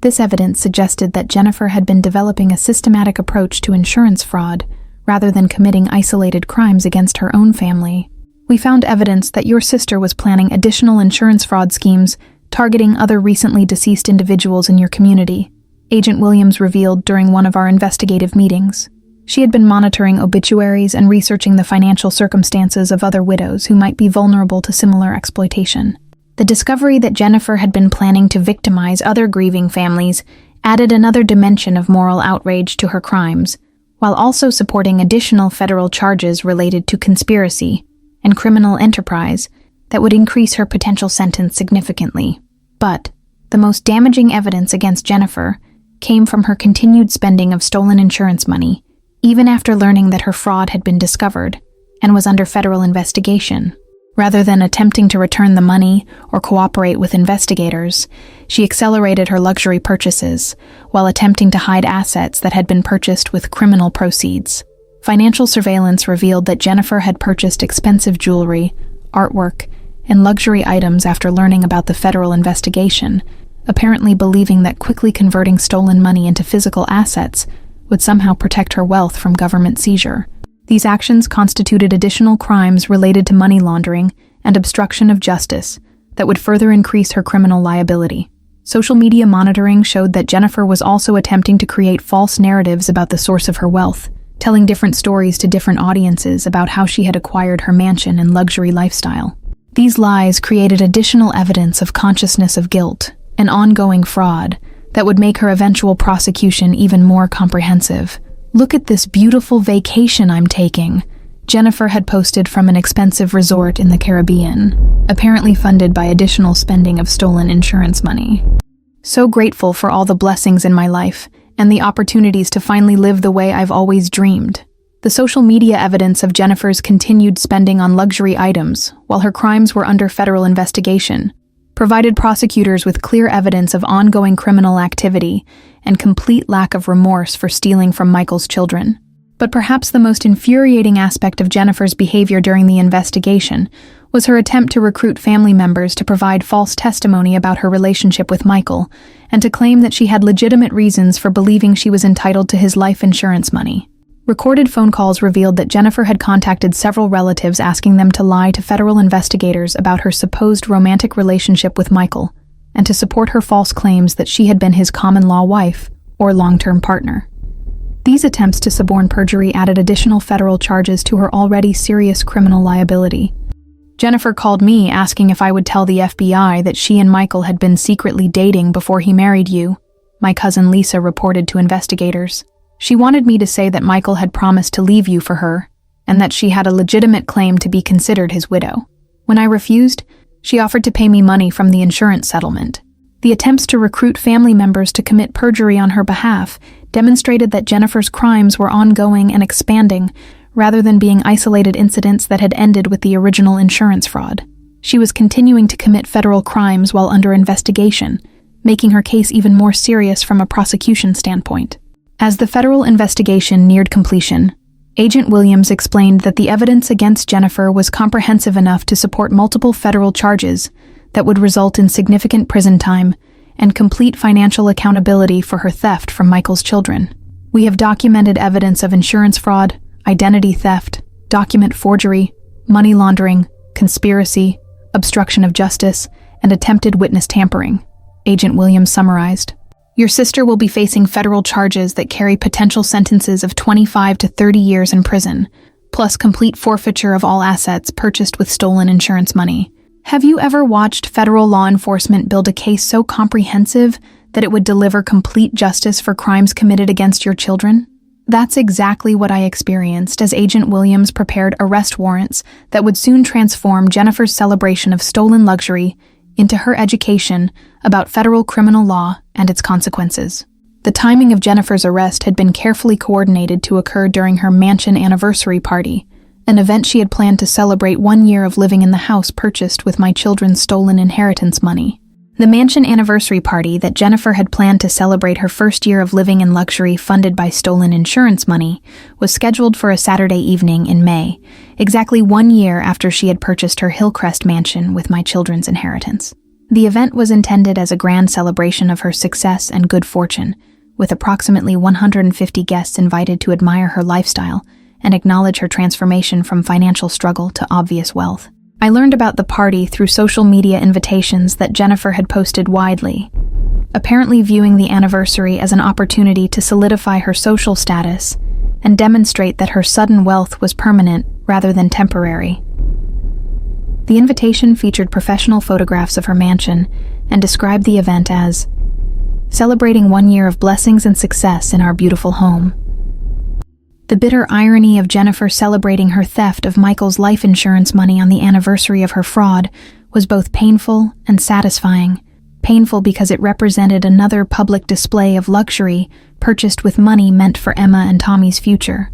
This evidence suggested that Jennifer had been developing a systematic approach to insurance fraud rather than committing isolated crimes against her own family. "We found evidence that your sister was planning additional insurance fraud schemes targeting other recently deceased individuals in your community," Agent Williams revealed during one of our investigative meetings. She had been monitoring obituaries and researching the financial circumstances of other widows who might be vulnerable to similar exploitation. The discovery that Jennifer had been planning to victimize other grieving families added another dimension of moral outrage to her crimes, while also supporting additional federal charges related to conspiracy and criminal enterprise that would increase her potential sentence significantly. But the most damaging evidence against Jennifer came from her continued spending of stolen insurance money, even after learning that her fraud had been discovered and was under federal investigation. Rather than attempting to return the money or cooperate with investigators, she accelerated her luxury purchases while attempting to hide assets that had been purchased with criminal proceeds. Financial surveillance revealed that Jennifer had purchased expensive jewelry, artwork, and luxury items after learning about the federal investigation, apparently believing that quickly converting stolen money into physical assets would somehow protect her wealth from government seizure. These actions constituted additional crimes related to money laundering and obstruction of justice that would further increase her criminal liability. Social media monitoring showed that Jennifer was also attempting to create false narratives about the source of her wealth, telling different stories to different audiences about how she had acquired her mansion and luxury lifestyle. These lies created additional evidence of consciousness of guilt and ongoing fraud that would make her eventual prosecution even more comprehensive. "Look at this beautiful vacation I'm taking," Jennifer had posted from an expensive resort in the Caribbean, apparently funded by additional spending of stolen insurance money. "So grateful for all the blessings in my life and the opportunities to finally live the way I've always dreamed." The social media evidence of Jennifer's continued spending on luxury items while her crimes were under federal investigation provided prosecutors with clear evidence of ongoing criminal activity and complete lack of remorse for stealing from Michael's children. But perhaps the most infuriating aspect of Jennifer's behavior during the investigation was her attempt to recruit family members to provide false testimony about her relationship with Michael and to claim that she had legitimate reasons for believing she was entitled to his life insurance money. Recorded phone calls revealed that Jennifer had contacted several relatives asking them to lie to federal investigators about her supposed romantic relationship with Michael and to support her false claims that she had been his common-law wife or long-term partner. These attempts to suborn perjury added additional federal charges to her already serious criminal liability. "Jennifer called me asking if I would tell the FBI that she and Michael had been secretly dating before he married you," my cousin Lisa reported to investigators. "She wanted me to say that Michael had promised to leave you for her, and that she had a legitimate claim to be considered his widow. When I refused, she offered to pay me money from the insurance settlement. The attempts to recruit family members to commit perjury on her behalf demonstrated that Jennifer's crimes were ongoing and expanding, rather than being isolated incidents that had ended with the original insurance fraud. She was continuing to commit federal crimes while under investigation, making her case even more serious from a prosecution standpoint. As the federal investigation neared completion, Agent Williams explained that the evidence against Jennifer was comprehensive enough to support multiple federal charges that would result in significant prison time and complete financial accountability for her theft from Michael's children. We have documented evidence of insurance fraud, identity theft, document forgery, money laundering, conspiracy, obstruction of justice, and attempted witness tampering, Agent Williams summarized. Your sister will be facing federal charges that carry potential sentences of 25 to 30 years in prison, plus complete forfeiture of all assets purchased with stolen insurance money. Have you ever watched federal law enforcement build a case so comprehensive that it would deliver complete justice for crimes committed against your children? That's exactly what I experienced as Agent Williams prepared arrest warrants that would soon transform Jennifer's celebration of stolen luxury into her education about federal criminal law and its consequences. The timing of Jennifer's arrest had been carefully coordinated to occur during her mansion anniversary party, an event she had planned to celebrate 1 year of living in the house purchased with my children's stolen inheritance money. The mansion anniversary party that Jennifer had planned to celebrate her first year of living in luxury funded by stolen insurance money was scheduled for a Saturday evening in May, exactly 1 year after she had purchased her Hillcrest mansion with my children's inheritance. The event was intended as a grand celebration of her success and good fortune, with approximately 150 guests invited to admire her lifestyle and acknowledge her transformation from financial struggle to obvious wealth. I learned about the party through social media invitations that Jennifer had posted widely, apparently viewing the anniversary as an opportunity to solidify her social status and demonstrate that her sudden wealth was permanent rather than temporary. The invitation featured professional photographs of her mansion and described the event as celebrating 1 year of blessings and success in our beautiful home. The bitter irony of Jennifer celebrating her theft of Michael's life insurance money on the anniversary of her fraud was both painful and satisfying. Painful because it represented another public display of luxury purchased with money meant for Emma and Tommy's future.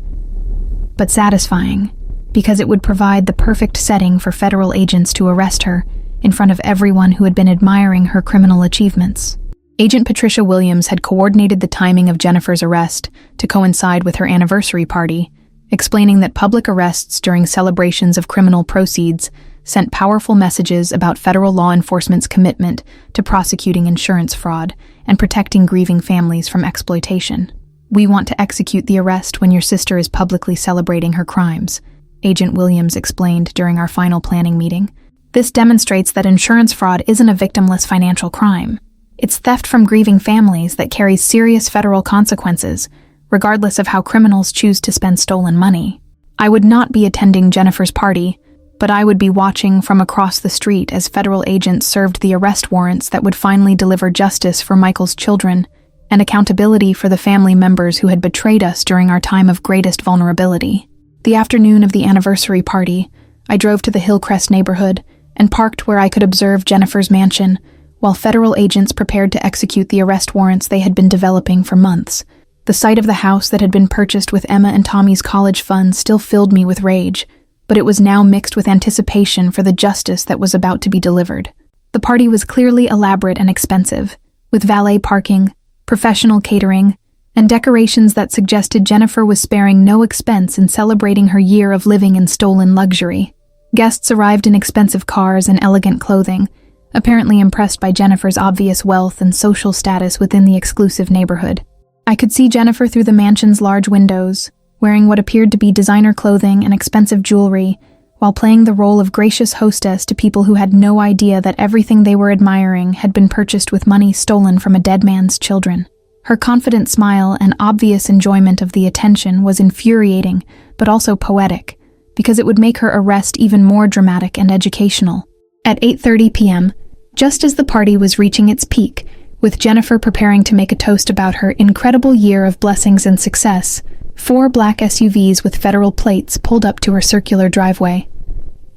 But satisfying because it would provide the perfect setting for federal agents to arrest her in front of everyone who had been admiring her criminal achievements. Agent Patricia Williams had coordinated the timing of Jennifer's arrest to coincide with her anniversary party, explaining that public arrests during celebrations of criminal proceeds sent powerful messages about federal law enforcement's commitment to prosecuting insurance fraud and protecting grieving families from exploitation. We want to execute the arrest when your sister is publicly celebrating her crimes, Agent Williams explained during our final planning meeting. This demonstrates that insurance fraud isn't a victimless financial crime. It's theft from grieving families that carries serious federal consequences, regardless of how criminals choose to spend stolen money. I would not be attending Jennifer's party, but I would be watching from across the street as federal agents served the arrest warrants that would finally deliver justice for Michael's children and accountability for the family members who had betrayed us during our time of greatest vulnerability. The afternoon of the anniversary party, I drove to the Hillcrest neighborhood and parked where I could observe Jennifer's mansion, while federal agents prepared to execute the arrest warrants they had been developing for months. The sight of the house that had been purchased with Emma and Tommy's college funds still filled me with rage, but it was now mixed with anticipation for the justice that was about to be delivered. The party was clearly elaborate and expensive, with valet parking, professional catering, and decorations that suggested Jennifer was sparing no expense in celebrating her year of living in stolen luxury. Guests arrived in expensive cars and elegant clothing, apparently impressed by Jennifer's obvious wealth and social status within the exclusive neighborhood. I could see Jennifer through the mansion's large windows, wearing what appeared to be designer clothing and expensive jewelry, while playing the role of gracious hostess to people who had no idea that everything they were admiring had been purchased with money stolen from a dead man's children. Her confident smile and obvious enjoyment of the attention was infuriating, but also poetic, because it would make her arrest even more dramatic and educational. At 8:30 p.m., just as the party was reaching its peak, with Jennifer preparing to make a toast about her incredible year of blessings and success, 4 black SUVs with federal plates pulled up to her circular driveway.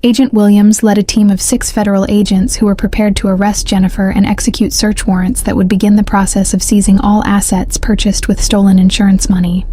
Agent Williams led a team of 6 federal agents who were prepared to arrest Jennifer and execute search warrants that would begin the process of seizing all assets purchased with stolen insurance money.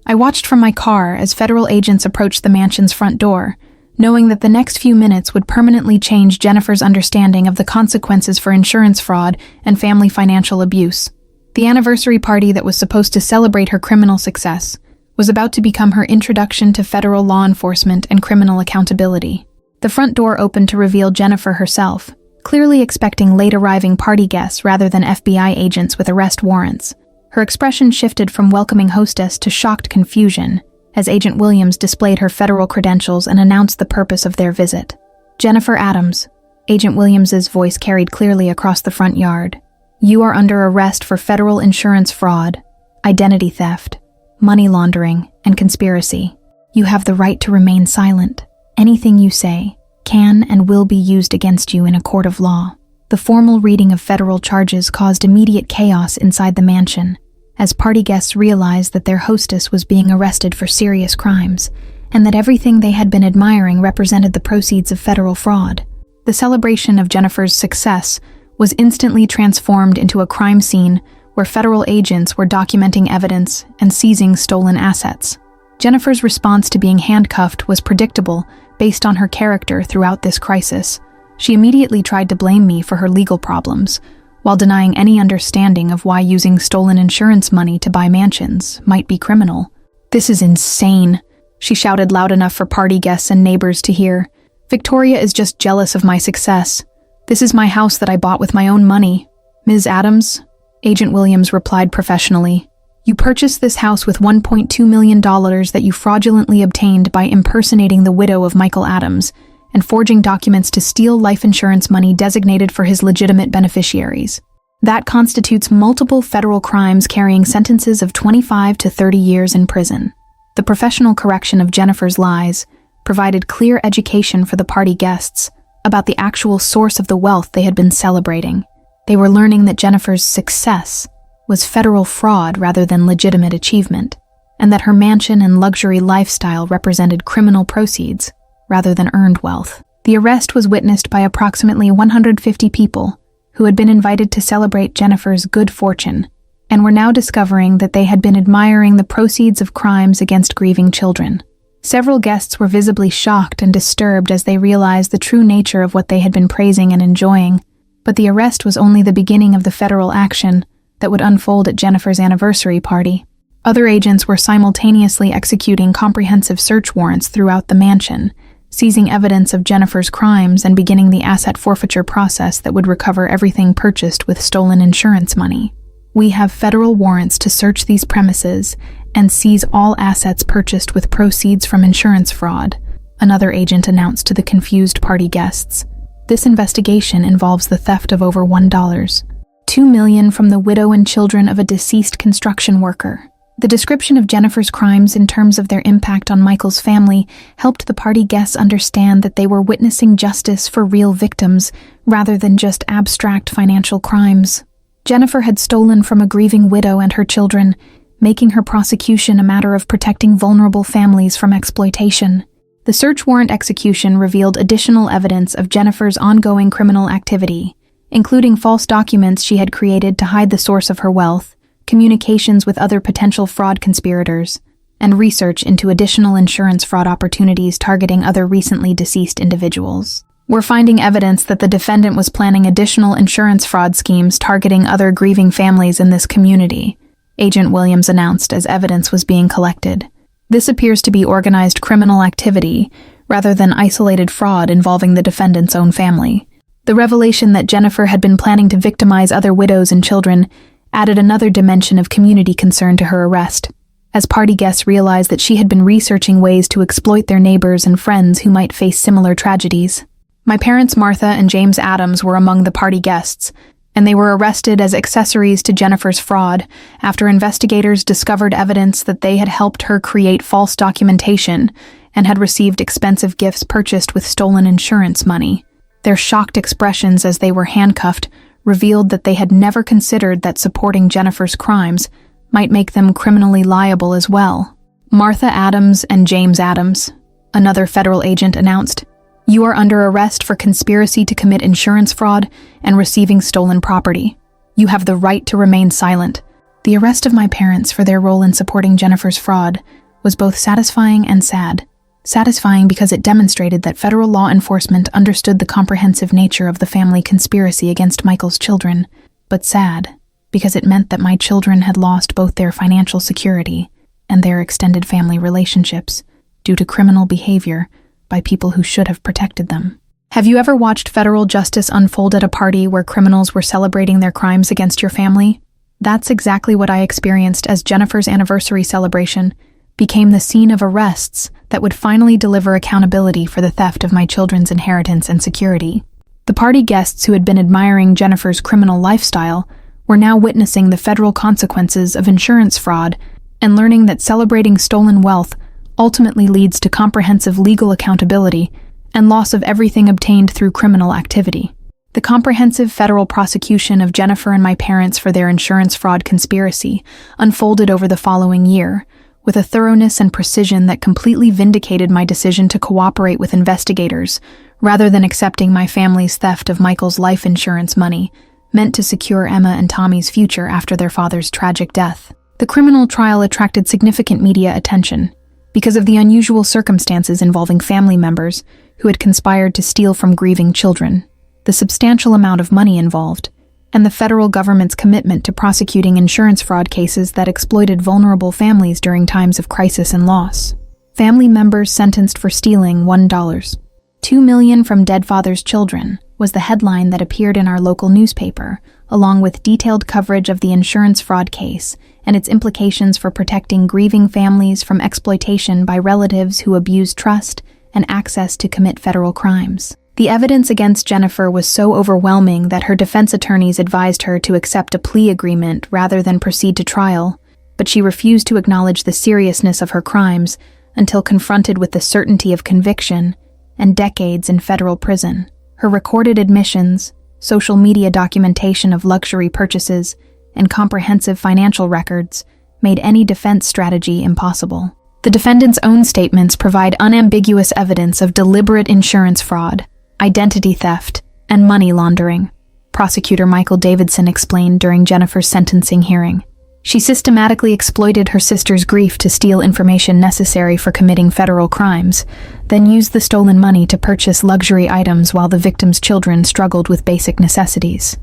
I watched from my car as federal agents approached the mansion's front door, knowing that the next few minutes would permanently change Jennifer's understanding of the consequences for insurance fraud and family financial abuse. The anniversary party that was supposed to celebrate her criminal success was about to become her introduction to federal law enforcement and criminal accountability. The front door opened to reveal Jennifer herself, clearly expecting late-arriving party guests rather than FBI agents with arrest warrants. Her expression shifted from welcoming hostess to shocked confusion as Agent Williams displayed her federal credentials and announced the purpose of their visit. "Jennifer Adams," Agent Williams's voice carried clearly across the front yard. "You are under arrest for federal insurance fraud, identity theft, money laundering, and conspiracy. You have the right to remain silent. Anything you say can and will be used against you in a court of law." The formal reading of federal charges caused immediate chaos inside the mansion, as party guests realized that their hostess was being arrested for serious crimes, and that everything they had been admiring represented the proceeds of federal fraud. The celebration of Jennifer's success was instantly transformed into a crime scene where federal agents were documenting evidence and seizing stolen assets. Jennifer's response to being handcuffed was predictable based on her character throughout this crisis. She immediately tried to blame me for her legal problems, while denying any understanding of why using stolen insurance money to buy mansions might be criminal. "This is insane," she shouted loud enough for party guests and neighbors to hear. "Victoria is just jealous of my success. This is my house that I bought with my own money." "Ms. Adams," Agent Williams replied professionally, "you purchased this house with $1.2 million that you fraudulently obtained by impersonating the widow of Michael Adams and forging documents to steal life insurance money designated for his legitimate beneficiaries. That constitutes multiple federal crimes carrying sentences of 25 to 30 years in prison." The professional correction of Jennifer's lies provided clear education for the party guests about the actual source of the wealth they had been celebrating. They were learning that Jennifer's success was federal fraud rather than legitimate achievement, and that her mansion and luxury lifestyle represented criminal proceeds rather than earned wealth. The arrest was witnessed by approximately 150 people who had been invited to celebrate Jennifer's good fortune and were now discovering that they had been admiring the proceeds of crimes against grieving children. Several guests were visibly shocked and disturbed as they realized the true nature of what they had been praising and enjoying, but the arrest was only the beginning of the federal action that would unfold at Jennifer's anniversary party. Other agents were simultaneously executing comprehensive search warrants throughout the mansion, seizing evidence of Jennifer's crimes and beginning the asset forfeiture process that would recover everything purchased with stolen insurance money. "We have federal warrants to search these premises and seize all assets purchased with proceeds from insurance fraud," another agent announced to the confused party guests. "This investigation involves the theft of over $1.2 million from the widow and children of a deceased construction worker." The description of Jennifer's crimes in terms of their impact on Michael's family helped the party guests understand that they were witnessing justice for real victims rather than just abstract financial crimes. Jennifer had stolen from a grieving widow and her children, making her prosecution a matter of protecting vulnerable families from exploitation. The search warrant execution revealed additional evidence of Jennifer's ongoing criminal activity, including false documents she had created to hide the source of her wealth, communications with other potential fraud conspirators, and research into additional insurance fraud opportunities targeting other recently deceased individuals. "We're finding evidence that the defendant was planning additional insurance fraud schemes targeting other grieving families in this community," Agent Williams announced as evidence was being collected. "This appears to be organized criminal activity rather than isolated fraud involving the defendant's own family." The revelation that Jennifer had been planning to victimize other widows and children added another dimension of community concern to her arrest, as party guests realized that she had been researching ways to exploit their neighbors and friends who might face similar tragedies. My parents, Martha and James Adams, were among the party guests, and they were arrested as accessories to Jennifer's fraud after investigators discovered evidence that they had helped her create false documentation and had received expensive gifts purchased with stolen insurance money. Their shocked expressions as they were handcuffed revealed that they had never considered that supporting Jennifer's crimes might make them criminally liable as well. "Martha Adams and James Adams," another federal agent announced, You are under arrest for conspiracy to commit insurance fraud and receiving stolen property. You have the right to remain silent." The arrest of my parents for their role in supporting Jennifer's fraud was both satisfying and sad. Satisfying because it demonstrated that federal law enforcement understood the comprehensive nature of the family conspiracy against Michael's children, but sad because it meant that my children had lost both their financial security and their extended family relationships due to criminal behavior by people who should have protected them. Have you ever watched federal justice unfold at a party where criminals were celebrating their crimes against your family? That's exactly what I experienced as Jennifer's anniversary celebration became the scene of arrests that would finally deliver accountability for the theft of my children's inheritance and security. The party guests who had been admiring Jennifer's criminal lifestyle were now witnessing the federal consequences of insurance fraud and learning that celebrating stolen wealth ultimately leads to comprehensive legal accountability and loss of everything obtained through criminal activity. The comprehensive federal prosecution of Jennifer and my parents for their insurance fraud conspiracy unfolded over the following year, with a thoroughness and precision that completely vindicated my decision to cooperate with investigators rather than accepting my family's theft of Michael's life insurance money, meant to secure Emma and Tommy's future after their father's tragic death. The criminal trial attracted significant media attention because of the unusual circumstances involving family members who had conspired to steal from grieving children, the substantial amount of money involved, and the federal government's commitment to prosecuting insurance fraud cases that exploited vulnerable families during times of crisis and loss. Family members sentenced for stealing $2 million from dead father's children was the headline that appeared in our local newspaper, along with detailed coverage of the insurance fraud case and its implications for protecting grieving families from exploitation by relatives who abuse trust and access to commit federal crimes. The evidence against Jennifer was so overwhelming that her defense attorneys advised her to accept a plea agreement rather than proceed to trial, but she refused to acknowledge the seriousness of her crimes until confronted with the certainty of conviction and decades in federal prison. Her recorded admissions, social media documentation of luxury purchases, and comprehensive financial records made any defense strategy impossible. The defendant's own statements provide unambiguous evidence of deliberate insurance fraud, identity theft, and money laundering, Prosecutor Michael Davidson explained during Jennifer's sentencing hearing. She systematically exploited her sister's grief to steal information necessary for committing federal crimes, then used the stolen money to purchase luxury items while the victim's children struggled with basic necessities.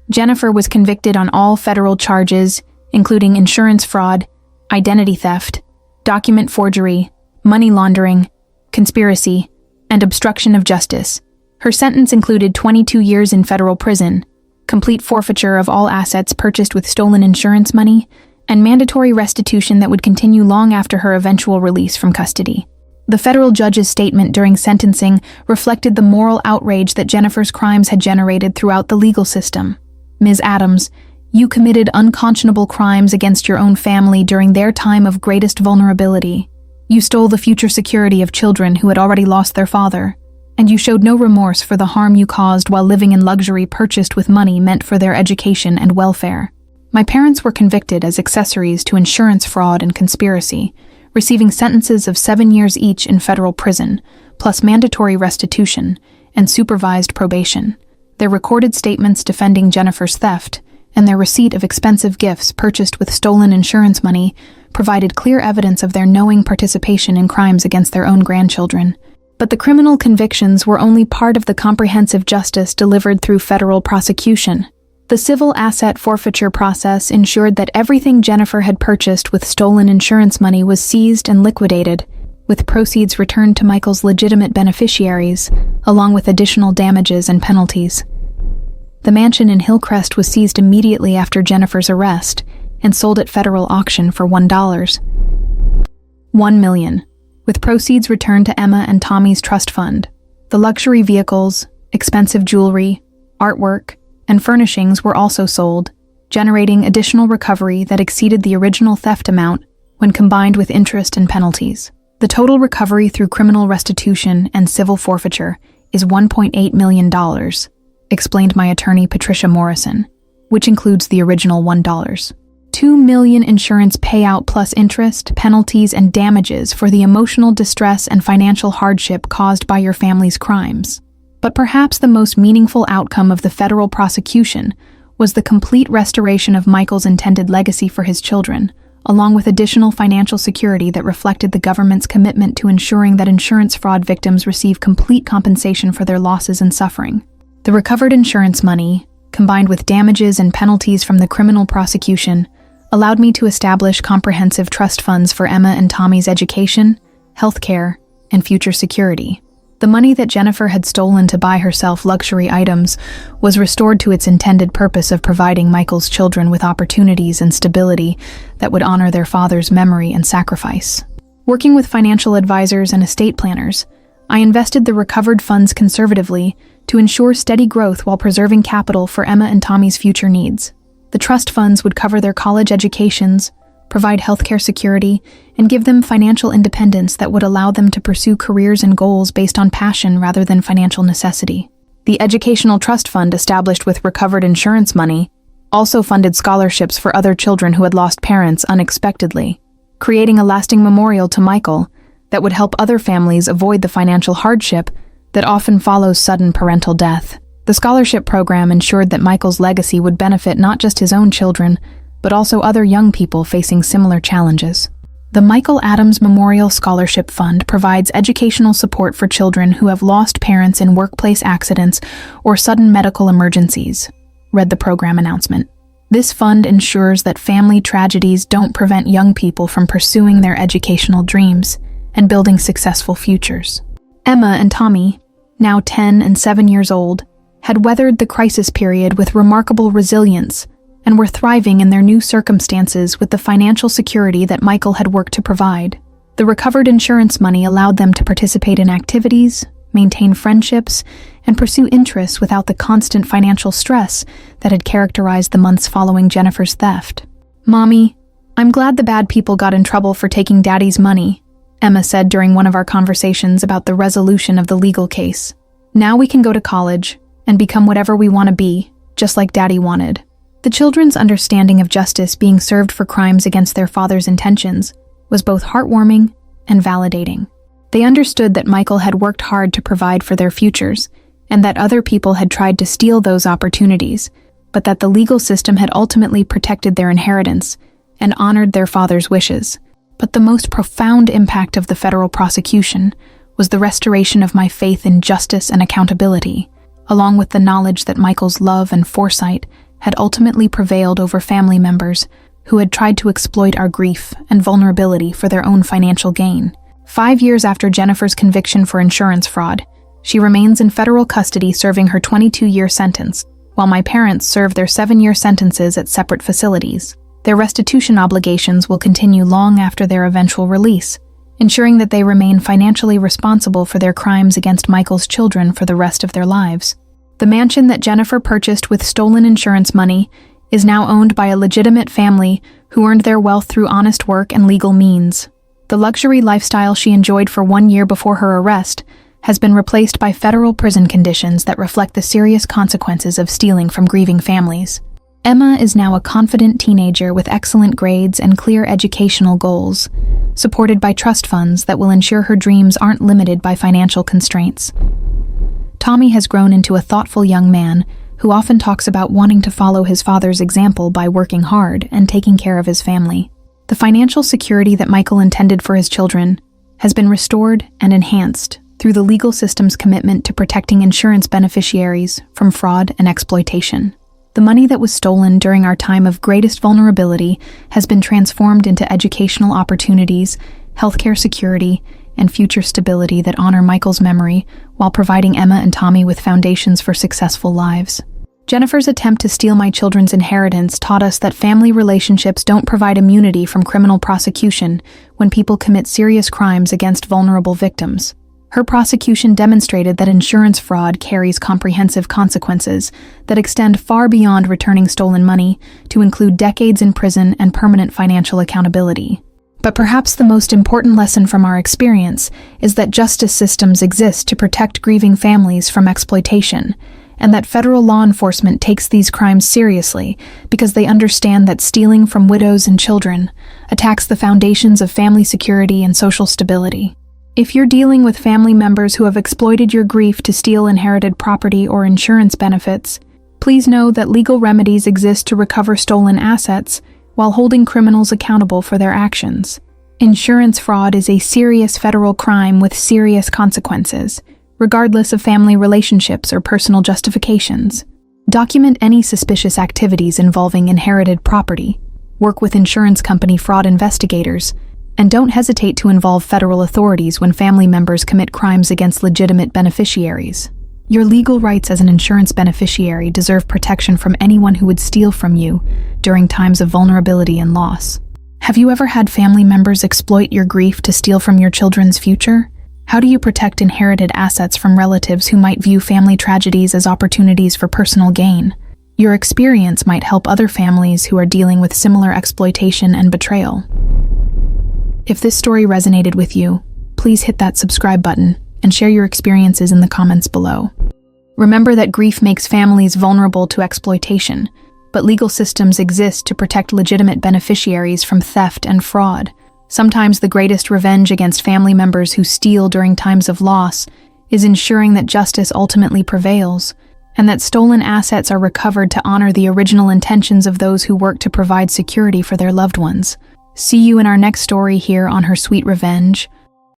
Jennifer was convicted on all federal charges, including insurance fraud, identity theft, document forgery, money laundering, conspiracy, and obstruction of justice. Her sentence included 22 years in federal prison, complete forfeiture of all assets purchased with stolen insurance money, and mandatory restitution that would continue long after her eventual release from custody. The federal judge's statement during sentencing reflected the moral outrage that Jennifer's crimes had generated throughout the legal system. "Ms. Adams, you committed unconscionable crimes against your own family during their time of greatest vulnerability. You stole the future security of children who had already lost their father, and you showed no remorse for the harm you caused while living in luxury purchased with money meant for their education and welfare." My parents were convicted as accessories to insurance fraud and conspiracy, receiving sentences of 7 years each in federal prison, plus mandatory restitution and supervised probation. Their recorded statements defending Jennifer's theft and their receipt of expensive gifts purchased with stolen insurance money provided clear evidence of their knowing participation in crimes against their own grandchildren. But the criminal convictions were only part of the comprehensive justice delivered through federal prosecution. The civil asset forfeiture process ensured that everything Jennifer had purchased with stolen insurance money was seized and liquidated, with proceeds returned to Michael's legitimate beneficiaries, along with additional damages and penalties. The mansion in Hillcrest was seized immediately after Jennifer's arrest and sold at federal auction for $1 million, with proceeds returned to Emma and Tommy's trust fund. The luxury vehicles, expensive jewelry, artwork, and furnishings were also sold, generating additional recovery that exceeded the original theft amount when combined with interest and penalties. The total recovery through criminal restitution and civil forfeiture is $1.8 million, explained my attorney Patricia Morrison, which includes the original $1 $2 million insurance payout plus interest, penalties, and damages for the emotional distress and financial hardship caused by your family's crimes. But perhaps the most meaningful outcome of the federal prosecution was the complete restoration of Michael's intended legacy for his children, along with additional financial security that reflected the government's commitment to ensuring that insurance fraud victims receive complete compensation for their losses and suffering. The recovered insurance money, combined with damages and penalties from the criminal prosecution, allowed me to establish comprehensive trust funds for Emma and Tommy's education, healthcare, and future security. The money that Jennifer had stolen to buy herself luxury items was restored to its intended purpose of providing Michael's children with opportunities and stability that would honor their father's memory and sacrifice. Working with financial advisors and estate planners, I invested the recovered funds conservatively to ensure steady growth while preserving capital for Emma and Tommy's future needs. The trust funds would cover their college educations, provide healthcare security, and give them financial independence that would allow them to pursue careers and goals based on passion rather than financial necessity. The educational trust fund established with recovered insurance money also funded scholarships for other children who had lost parents unexpectedly, creating a lasting memorial to Michael that would help other families avoid the financial hardship that often follows sudden parental death. The scholarship program ensured that Michael's legacy would benefit not just his own children, but also other young people facing similar challenges. The Michael Adams Memorial Scholarship Fund provides educational support for children who have lost parents in workplace accidents or sudden medical emergencies, read the program announcement. This fund ensures that family tragedies don't prevent young people from pursuing their educational dreams and building successful futures. Emma and Tommy, now 10 and 7 years old, had weathered the crisis period with remarkable resilience and were thriving in their new circumstances with the financial security that Michael had worked to provide. The recovered insurance money allowed them to participate in activities, maintain friendships, and pursue interests without the constant financial stress that had characterized the months following Jennifer's theft. "Mommy, I'm glad the bad people got in trouble for taking Daddy's money," Emma said during one of our conversations about the resolution of the legal case. "Now we can go to college and become whatever we want to be, just like Daddy wanted." The children's understanding of justice being served for crimes against their father's intentions was both heartwarming and validating. They understood that Michael had worked hard to provide for their futures, and that other people had tried to steal those opportunities, but that the legal system had ultimately protected their inheritance and honored their father's wishes. But the most profound impact of the federal prosecution was the restoration of my faith in justice and accountability, along with the knowledge that Michael's love and foresight had ultimately prevailed over family members who had tried to exploit our grief and vulnerability for their own financial gain. 5 years after Jennifer's conviction for insurance fraud, she remains in federal custody serving her 22-year sentence, while my parents serve their 7-year sentences at separate facilities. Their restitution obligations will continue long after their eventual release, ensuring that they remain financially responsible for their crimes against Michael's children for the rest of their lives. The mansion that Jennifer purchased with stolen insurance money is now owned by a legitimate family who earned their wealth through honest work and legal means. The luxury lifestyle she enjoyed for 1 year before her arrest has been replaced by federal prison conditions that reflect the serious consequences of stealing from grieving families. Emma is now a confident teenager with excellent grades and clear educational goals, supported by trust funds that will ensure her dreams aren't limited by financial constraints. Tommy has grown into a thoughtful young man who often talks about wanting to follow his father's example by working hard and taking care of his family. The financial security that Michael intended for his children has been restored and enhanced through the legal system's commitment to protecting insurance beneficiaries from fraud and exploitation. The money that was stolen during our time of greatest vulnerability has been transformed into educational opportunities, healthcare security, and future stability that honor Michael's memory while providing Emma and Tommy with foundations for successful lives. Jennifer's attempt to steal my children's inheritance taught us that family relationships don't provide immunity from criminal prosecution when people commit serious crimes against vulnerable victims. Her prosecution demonstrated that insurance fraud carries comprehensive consequences that extend far beyond returning stolen money to include decades in prison and permanent financial accountability. But perhaps the most important lesson from our experience is that justice systems exist to protect grieving families from exploitation, and that federal law enforcement takes these crimes seriously because they understand that stealing from widows and children attacks the foundations of family security and social stability. If you're dealing with family members who have exploited your grief to steal inherited property or insurance benefits, please know that legal remedies exist to recover stolen assets while holding criminals accountable for their actions. Insurance fraud is a serious federal crime with serious consequences, regardless of family relationships or personal justifications. Document any suspicious activities involving inherited property, work with insurance company fraud investigators, and don't hesitate to involve federal authorities when family members commit crimes against legitimate beneficiaries. Your legal rights as an insurance beneficiary deserve protection from anyone who would steal from you during times of vulnerability and loss. Have you ever had family members exploit your grief to steal from your children's future? How do you protect inherited assets from relatives who might view family tragedies as opportunities for personal gain? Your experience might help other families who are dealing with similar exploitation and betrayal. If this story resonated with you, please hit that subscribe button and share your experiences in the comments below. Remember that grief makes families vulnerable to exploitation, but legal systems exist to protect legitimate beneficiaries from theft and fraud. Sometimes the greatest revenge against family members who steal during times of loss is ensuring that justice ultimately prevails, and that stolen assets are recovered to honor the original intentions of those who work to provide security for their loved ones. See you in our next story here on Her Sweet Revenge.